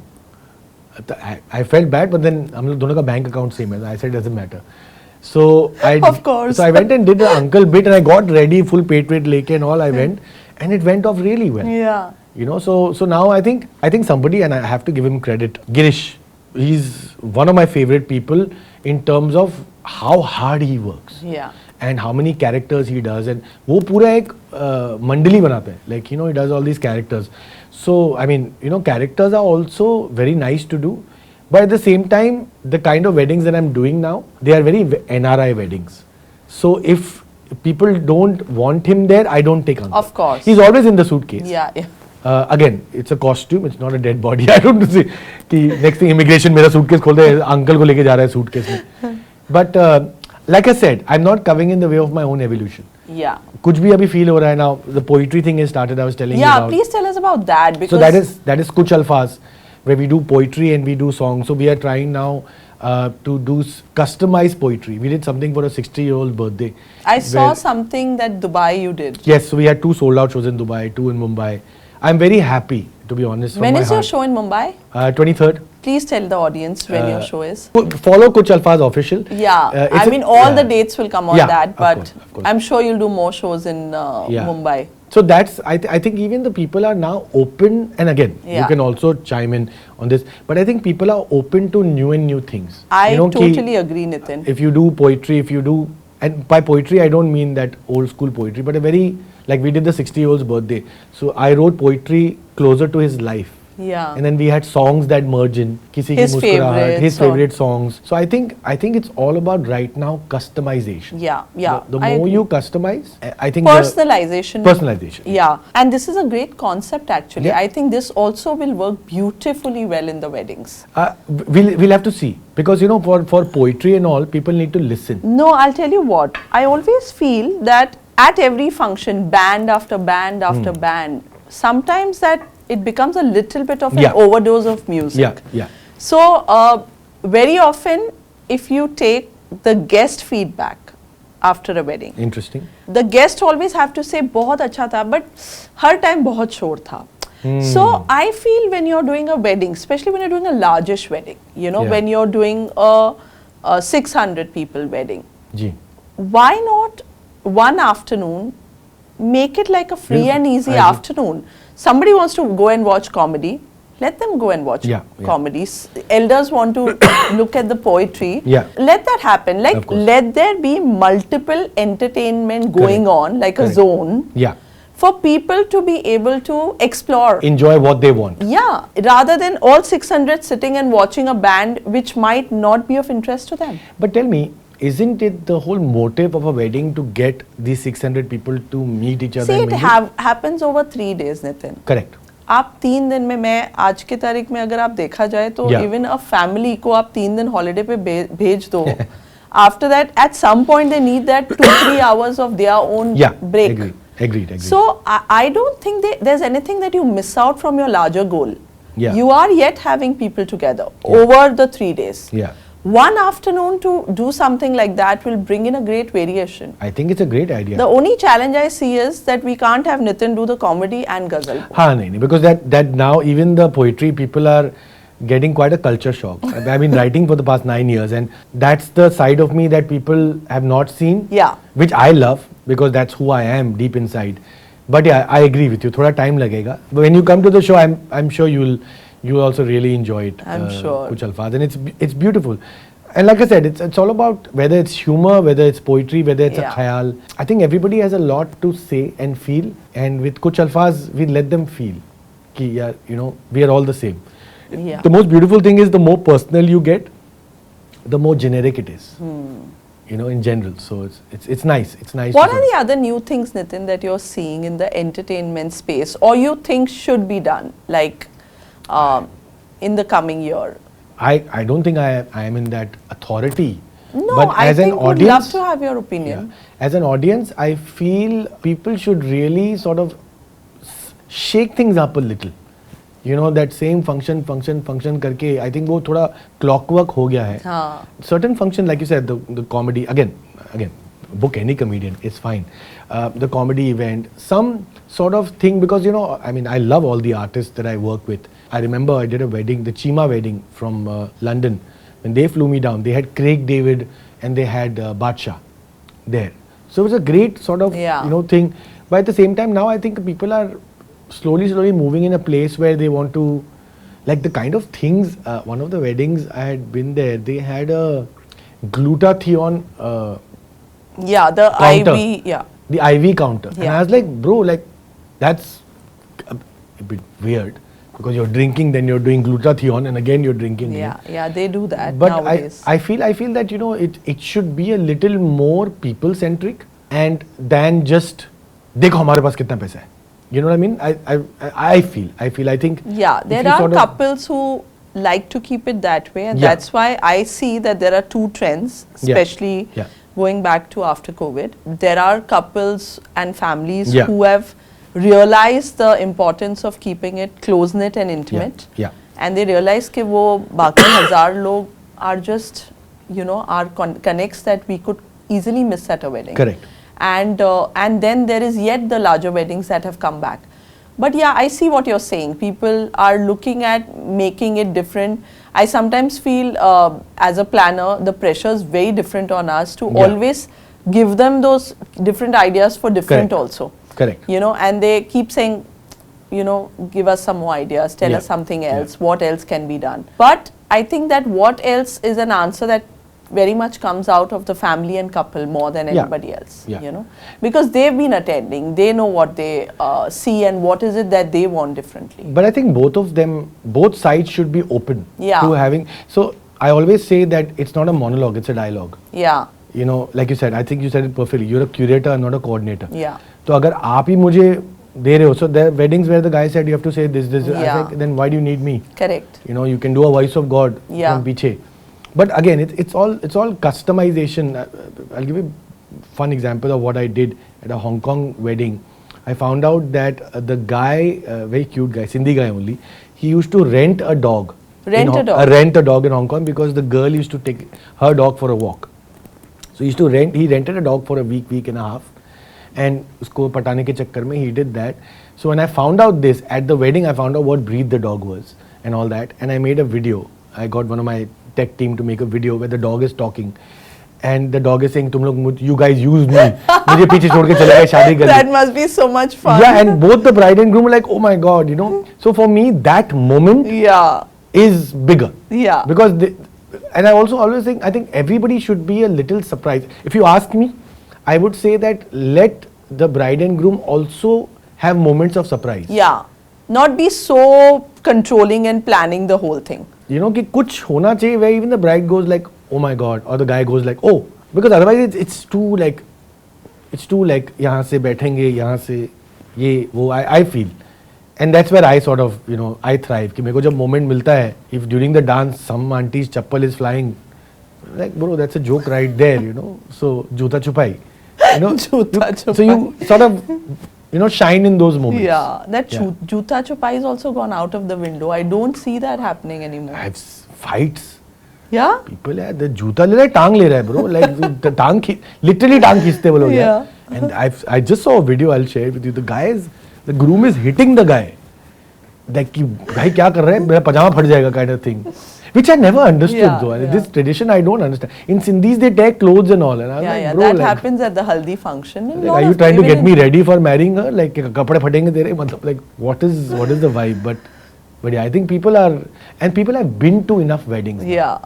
I felt bad, but then हम लोग दोनों का bank account same है. I said, doesn't matter. So of course. So I went and did the uncle bit and I got ready, full patriot leke and all. I went and it went off really well. Yeah. So now I think somebody, and I have to give him credit, Girish, he's one of my favorite people in terms of how hard he works. Yeah. And how many characters he does, and वो पूरा एक मंडली बनाता है. Like he does all these characters. So I mean, characters are also very nice to do, but at the same time, the kind of weddings that I'm doing now, they are very NRI weddings. So if people don't want him there, I don't take uncle. Of course. He's always in the suitcase. Yeah. Again, it's a costume. It's not a dead body. I don't say कि next thing immigration मेरा suitcase खोल दे, uncle को लेके जा रहा है suitcase में. But like I said, I'm not coming in the way of my own evolution. Yeah. कुछ भी अभी feel हो रहा है now. The poetry thing has started. I was telling you about. Yeah, please tell us about that. Because So that is Kuch Alfaaz, where we do poetry and we do songs. So we are trying now to do customized poetry. We did something for a 60-year-old birthday. I saw something that Dubai you did. Yes, so we had 2 sold out shows in Dubai, 2 in Mumbai. I'm very happy, to be honest. When is your show in Mumbai? 23rd. Please tell the audience when your show is. Follow Kuch Alfaaz official. Yeah, I mean all the dates will come on that, but of course. I'm sure you'll do more shows in Mumbai. So that's, I think even the people are now open, and again, you can also chime in on this, but I think people are open to new things. I totally agree, Nitinn. If you do poetry, and by poetry I don't mean that old school poetry, but a very, like we did the 60-year-old's birthday. So I wrote poetry closer to his life. Yeah. And then we had songs that merge in. Kisi His ki muskurahat, his song. favorite songs. So I think it's all about right now customization. Yeah. The more you customize, I think personalization. Yeah. And this is a great concept actually. Yeah. I think this also will work beautifully well in the weddings. We'll have to see. Because for poetry and all, people need to listen. No, I'll tell you what. I always feel that at every function, band after band after band, sometimes that it becomes a little bit of an overdose of music. Yeah. So very often, if you take the guest feedback after a wedding, interesting. The guest always have to say बहुत अच्छा था, but her time बहुत शोर था. So I feel when you're doing a wedding, especially when you're doing a largish wedding, when you're doing a 600 people wedding, why not one afternoon make it like a free and easy afternoon? Somebody wants to go and watch comedy, let them go and watch comedies. Elders want to look at the poetry, let that happen. Like let there be multiple entertainment going on, like a zone. For people to be able to explore. Enjoy what they want. Yeah, rather than all 600 sitting and watching a band which might not be of interest to them. But tell me, isn't it the whole motive of a wedding to get these 600 people to meet each other? See, it happens over 3 days, Nitinn. Correct. आप 3 दिन में, मैं आज के तारीख में अगर आप देखा जाए तो even a family को आप 3 दिन holiday पे भेज दो. After that, at some point they need that 2-3 hours of their own break. Agreed. So I don't think there's anything that you miss out from your larger goal. Yeah. You are yet having people together over the 3 days. Yeah. one afternoon to do something like that will bring in a great variation. I think it's a great idea. The only challenge I see is that we can't have Nitinn do the comedy and ghazal. नहीं, because that now even the poetry people are getting quite a culture shock. I've been writing for the past 9 years, and that's the side of me that people have not seen. Yeah. Which I love because that's who I am deep inside. But yeah, I agree with you. थोड़ा time लगेगा. But when you come to the show, I'm sure you'll also really enjoy it. I'm sure. Kuch Alfaaz, and it's beautiful. And like I said, it's all about whether it's humor, whether it's poetry, whether it's a khayal. I think everybody has a lot to say and feel, and with Kuch Alfaaz, we let them feel. Ki, yeah, you know, we are all the same. Yeah. The most beautiful thing is the more personal you get, the more generic it is. You know, in general. So it's nice. It's nice. What are the other new things, Nitinn, that you're seeing in the entertainment space, or you think should be done, like in the coming year? I don't think I am in that authority. No, but I as think an would audience, love to have your opinion. As an audience, I feel people should really sort of shake things up a little. You know, that same function करके, I think वो थोड़ा clockwork हो गया है. हाँ. Certain function, like you said, the comedy, again, book any comedian, it's fine. The comedy event, some sort of thing, because, you know, I mean, I love all the artists that I work with. I remember I did a wedding, the Chima wedding from London. When they flew me down, they had Craig David and they had Badsha there. So it was a great sort of, you know, thing. But at the same time, now I think people are slowly moving in a place where they want to, like the kind of things, one of the weddings I had been there, they had a glutathione the counter. IV, The IV counter. And I was like, bro, like, that's a bit weird. Because you're drinking, then you're doing glutathione, and again you're drinking. Yeah, they do that but nowadays. I feel that, you know, it should be a little more people-centric and than just, देखो हमारे पास कितना पैसा है. You know what I mean? I think. Yeah, there are couples who like to keep it that way, and that's why I see that there are two trends, especially going back to after COVID. There are couples and families who have realized the importance of keeping it close-knit and intimate. And they realize कि वो बाकी हजार लोग are just, you know, are connects that we could easily miss at a wedding. Correct. And then there is yet the larger weddings that have come back. But yeah, I see what you're saying. People are looking at making it different. I sometimes feel as a planner, the pressure is very different on us to always give them those different ideas for different also. Correct. You know, and they keep saying, you know, give us some more ideas, tell us something else, what else can be done. But I think that what else is an answer that very much comes out of the family and couple more than anybody else, you know, because they've been attending, they know what they see and what is it that they want differently. But I think both sides should be open to having, so I always say that it's not a monologue, it's a dialogue. Yeah. You know, like you said, I think you said it perfectly, you're a curator, not a coordinator. Yeah. So अगर आप ही मुझे दे रहे हो, so there are weddings where the guy said you have to say this, I think, then why do you need me? Correct. You know, you can do a voice of God from पीछे. But again, it's all customization. I'll give you a fun example of what I did at a Hong Kong wedding. I found out that the guy, very cute guy, Sindhi guy only, he used to rent a dog. Rent a dog in Hong Kong because the girl used to take her dog for a walk. So he rented a dog for a week and a half. And usko patane ke chakkar mein he did that. So when I found out this, at the wedding I found out what breed the dog was and all that. And I made a video. I got one of my tech team to make a video where the dog is talking. And the dog is saying, you guys used me. मुझे पीछे छोड़ के चले गए शादी करने. That must be so much fun. Yeah, and both the bride and groom were like, oh my God, you know. So for me, that moment is bigger. Yeah. Because, and I also always think, I think everybody should be a little surprised. If you ask me, I would say that let the bride and groom also have moments of surprise. Yeah. Not be so controlling and planning the whole thing. You know, कि कुछ होना चाहिए where even the bride goes like, oh my God, or the guy goes like, oh, because otherwise it's too like यहाँ से बैठेंगे, यहाँ से ये वो, I feel. And that's where I sort of, you know, I thrive. कि मेरे को जब moment मिलता है, if during the dance some auntie's chappal is flying, like bro, that's a joke right there, you know. So जूता छुपाई, you know. जूता छुपाई. So you sort of, you know, shine in those moments. Yeah, that juta chupai is also gone out of the window. I don't see that happening anymore. I have fights. Yeah. People है, the जूता ले रहा है, टांग ले रहा है, bro. Like the टांग literally टांग खींचते वो लोग. Yeah. And I just saw a video. I'll share it with you. The groom is hitting the guy. Like कि भाई क्या कर रहा है? मेरा पजामा फट जाएगा kind of thing. Which I never understood Yeah, though. yeah. This tradition I don't understand. In Sindhis they take clothes and all. And I was like, bro, that like, happens at the haldi function. like, are you trying to get me ready for marrying her? Like कपड़े फटेंगे तेरे, मतलब like what is the vibe? But yeah, I think people have been to enough weddings. Yeah.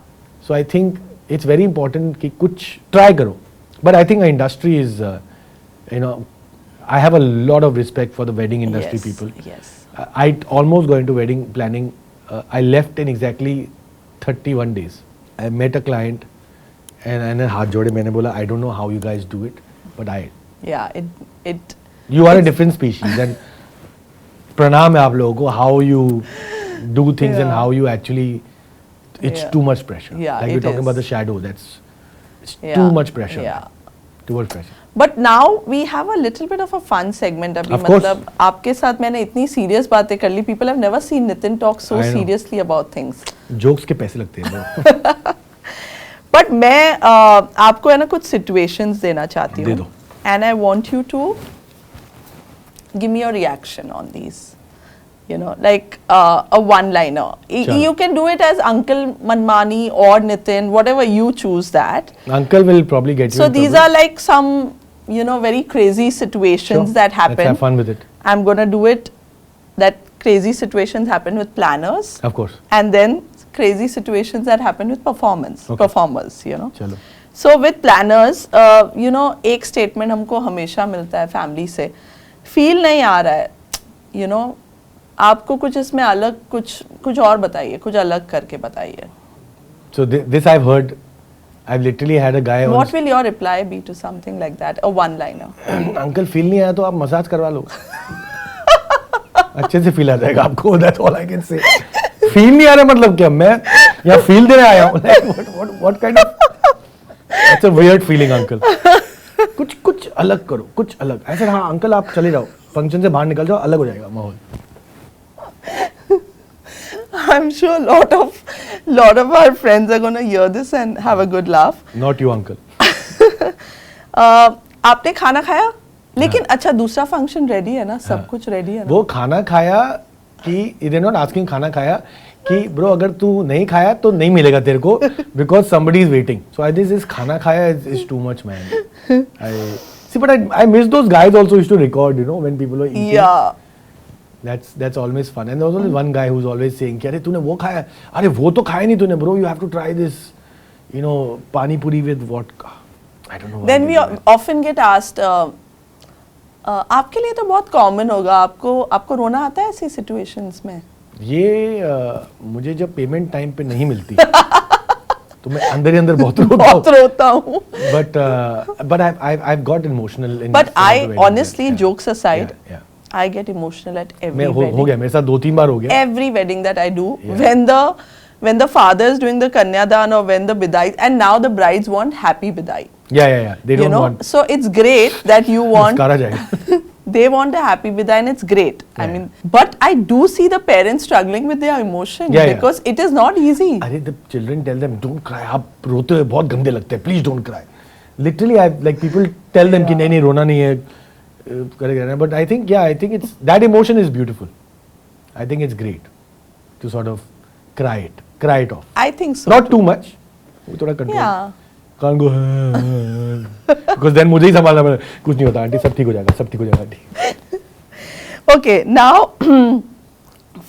So I think it's very important कि कुछ try करो. But I think our industry is, I have a lot of respect for the wedding industry people. Yes. I almost got into wedding planning. I left in exactly 31 days. I met a client and हाथ जोड़े मैंने बोला I don't know how you guys do it, but Yeah, you are a different species and pranam है आप लोगों को how you do things and how you actually, it's too much pressure. Yeah, like we're talking about the shadow, it's too much pressure. Yeah. Too much pressure. But now we have a little bit of a fun segment. अभी Of course. मतलब आपके साथ मैंने इतनी serious बातें कर ली. People have never seen Nitinn talk so I know. seriously about things. Jokes के पैसे लगते हैं bro. But मैं आपको है ना कुछ situations देना चाहती दे हूँ. दो. And I want you to give me your reaction on these. Like a one-liner. Chalo. You can do it as Uncle Manmani or Nitinn, whatever you choose that. Uncle will probably get you So in these trouble. are like some, very crazy situations Sure. that happen. Let's have fun with it. I'm gonna do it. That crazy situations happen with planners. Of course. And then crazy situations that happen with performers. चलो. So with planners, एक statement हमको हमेशा मिलता है family से. Feel नहीं आ रहा है, आपको कुछ इसमें अलग कुछ और बताइए, कुछ अलग करके बताइए. So this I've heard. I've literally had a guy. What will your reply be to something like that? A one-liner. Uncle feel नहीं आया तो आप मसाज करवा लो. अच्छे से फील आ जाएगा आपको. That's all I can say. Feel नहीं आ रहा मतलब क्या? मैं यहाँ feel देने आया हूँ. Like what kind of? That's a weird feeling, uncle. कुछ अलग करो, कुछ अलग. ऐसे हाँ अंकल आप चले जाओ. फंक्शन से बाहर निकल जाओ, अलग हो जाएगा माहौल. I'm sure lot of our friends are going to hear this and have a good laugh. Not you, uncle. आपने खाना खाया? लेकिन अच्छा दूसरा फंक्शन रेडी है ना, सब कुछ रेडी है ना? वो खाना खाया कि they're not asking खाना खाया कि bro अगर तू नहीं खाया तो नहीं मिलेगा तेरे को because somebody is waiting. So I this खाना खाया is too much, man. But I miss those guys also used to record, when people were eating. Yeah. That's always fun. And there was only one guy who's always saying कि अरे तूने वो खाया, अरे वो तो खाया नहीं तूने bro, you have to try this, pani puri with vodka. I don't know. Then we often get asked, आपके लिए तो बहुत कॉमन होगा, आपको रोना आता है ऐसी सिचुएशंस में? ये मुझे जब पेमेंट टाइम पे नहीं मिलती तो मैं अंदर ही अंदर बहुत रोता हूँ. But I've got emotional. But I honestly, jokes aside, yeah. I get emotional at every wedding. हो गया मेरे साथ 2-3 बार हो गया. Every wedding that I do, when the father is doing the kanyadan or when the bidai, and now the brides want happy bidai. Yeah. They don't want. So it's great that you want. They want a happy bidai and it's great. Yeah. I mean, but I do see the parents struggling with their emotion because it is not easy. अरे the children tell them don't cry. आप रोते हो बहुत गंदे लगते हैं. Please don't cry. Literally, people tell them कि नहीं रोना नहीं है. But I think it's that emotion is beautiful. I think it's great to sort of cry it off. I think so. Not too much. थोड़ा control. Yeah. Can't go because then मुझे ही संभालना पड़ेगा. कुछ नहीं होता आंटी, सब ठीक हो जाएगा aunty. Okay, now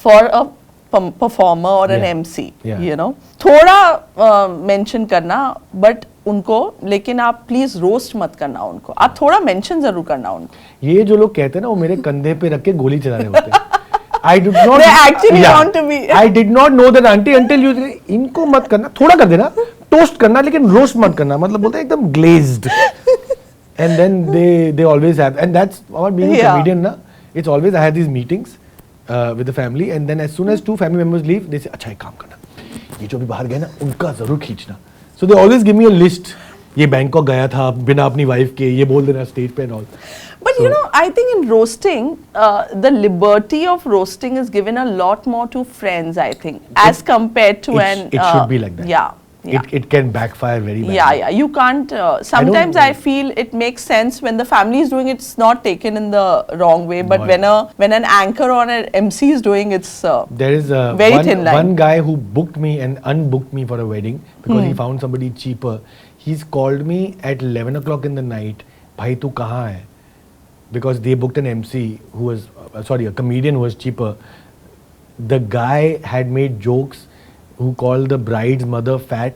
for a performer or an MC, थोड़ा mention करना, but उनको, लेकिन आप प्लीज रोस्ट मत करना उनको, आप थोड़ा मेंशन जरूर करना उनको. ये जो लोग कहते हैं ना वो मेरे कंधे पे रख के गोली चला रहे होते हैं. I did not. They actually want to be. I did not know that auntie until you. इनको मत करना, थोड़ा कर देना, टोस्ट करना, लेकिन रोस्ट मत करना. मतलब बोलते हैं एकदम glazed. And then they always have, and that's about being a comedian ना. It's always I had these meetings with the family, and then as soon as 2 family members leave, they say अच्छा एक काम करना, ये जो भी बाहर गए ना उनका जरूर खींचना. So they always give me a list. ये बैंकॉक गया था बिना अपनी वाइफ के, ये बोल देना स्टेज पे and all. But I think in roasting, the liberty of roasting is given a lot more to friends, I think, as compared to it should be like that. Yeah. Yeah. it can backfire very badly. Yeah, you can't. Sometimes I feel it makes sense when the family is doing it, it's not taken in the wrong way. But when an anchor or an MC is doing, it's there is very thin line. one guy who booked me and unbooked me for a wedding because he found somebody cheaper. He's called me at 11 o'clock in the night. Bhai, tu kahan hai? Because they booked an MC who was, a comedian who was cheaper. The guy had made jokes who called the bride's mother fat,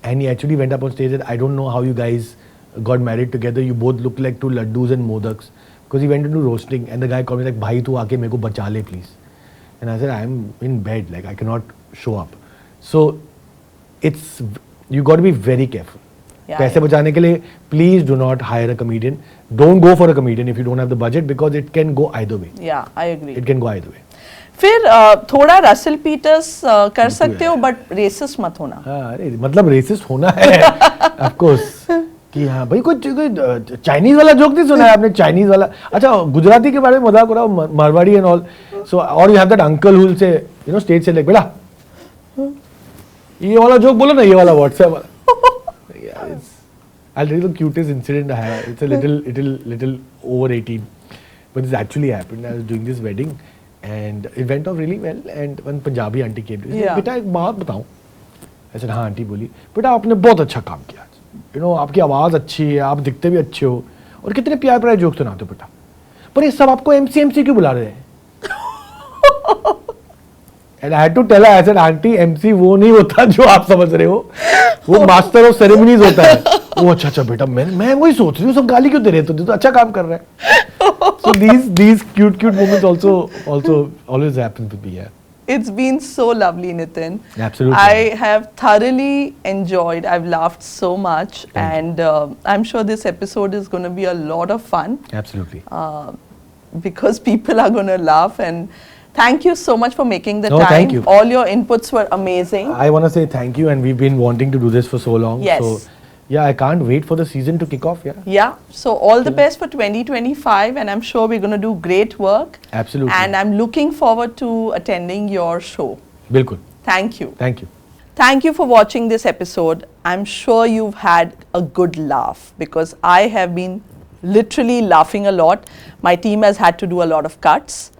and he actually went up on stage and said, I don't know how you guys got married together. You both look like two laddus and modaks. Because he went into roasting, and the guy called me like, Bhai, tu aake meko bacha le, please. And I said, I'm in bed, like I cannot show up. So you got to be very careful. पैसे बचाने के लिए please do not hire a comedian. Don't go for a comedian if you don't have the budget because it can go either way. Yeah, I agree. It can go either way. फिर थोड़ा Russell Peters कर सकते हो but resist मत होना. अरे मतलब resist होना है of course कि हाँ भाई कोई चाइनीज वाला जोक नहीं सुना है आपने. चाइनीज वाला अच्छा गुजराती के बारे में मजाक हो रहा है मारवाड़ी एंड ऑल. सो और you have that uncle who will say you know stage से लाइक बेटा ये वाला जोक बोलो ना, ये वाला व्हाट्सएप वाला. I'll tell you the cutest incident I had. It's a little over 18, but this actually happened. I was doing this wedding, and it went off really well. And one Punjabi auntie came to me. Yeah. बेटा एक बात बताऊं. I said हाँ aunty बोली. बेटा आपने बहुत अच्छा काम किया. You know आपकी आवाज़ अच्छी है, आप दिखते भी अच्छे हो, और कितने प्यारे जोक सुनाते हो बेटा. पर ये सब आपको MC क्यों बुला रहे हैं? And I had to tell her, I said, aunty MC वो नहीं होता जो आप समझ रहे हो, वो मास्टर ऑफ सेरेमनीज होता है. वो अच्छा बेटा मैं वही सोच रही हूँ, सब गाली क्यों दे रहे हो, तो अच्छा काम कर रहा है. So these cute moments also always happen with me. Yeah. It's been so lovely, Nitinn. Absolutely. I have thoroughly enjoyed. I've laughed so much, and I'm sure this episode is going to be a lot of fun. Absolutely. Because people are going to laugh, and thank you so much for making the time. Thank you. All your inputs were amazing. I want to say thank you, and we've been wanting to do this for so long. Yes. So, yeah, I can't wait for the season to kick off. Yeah. So all the best for 2025, and I'm sure we're going to do great work. Absolutely. And I'm looking forward to attending your show. Bilkul. Thank you. Thank you. Thank you for watching this episode. I'm sure you've had a good laugh because I have been literally laughing a lot. My team has had to do a lot of cuts.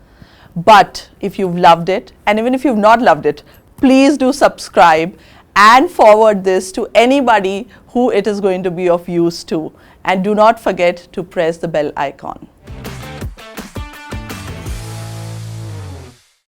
But if you've loved it, and even if you've not loved it, please do subscribe and forward this to anybody who it is going to be of use to. And do not forget to press the bell icon.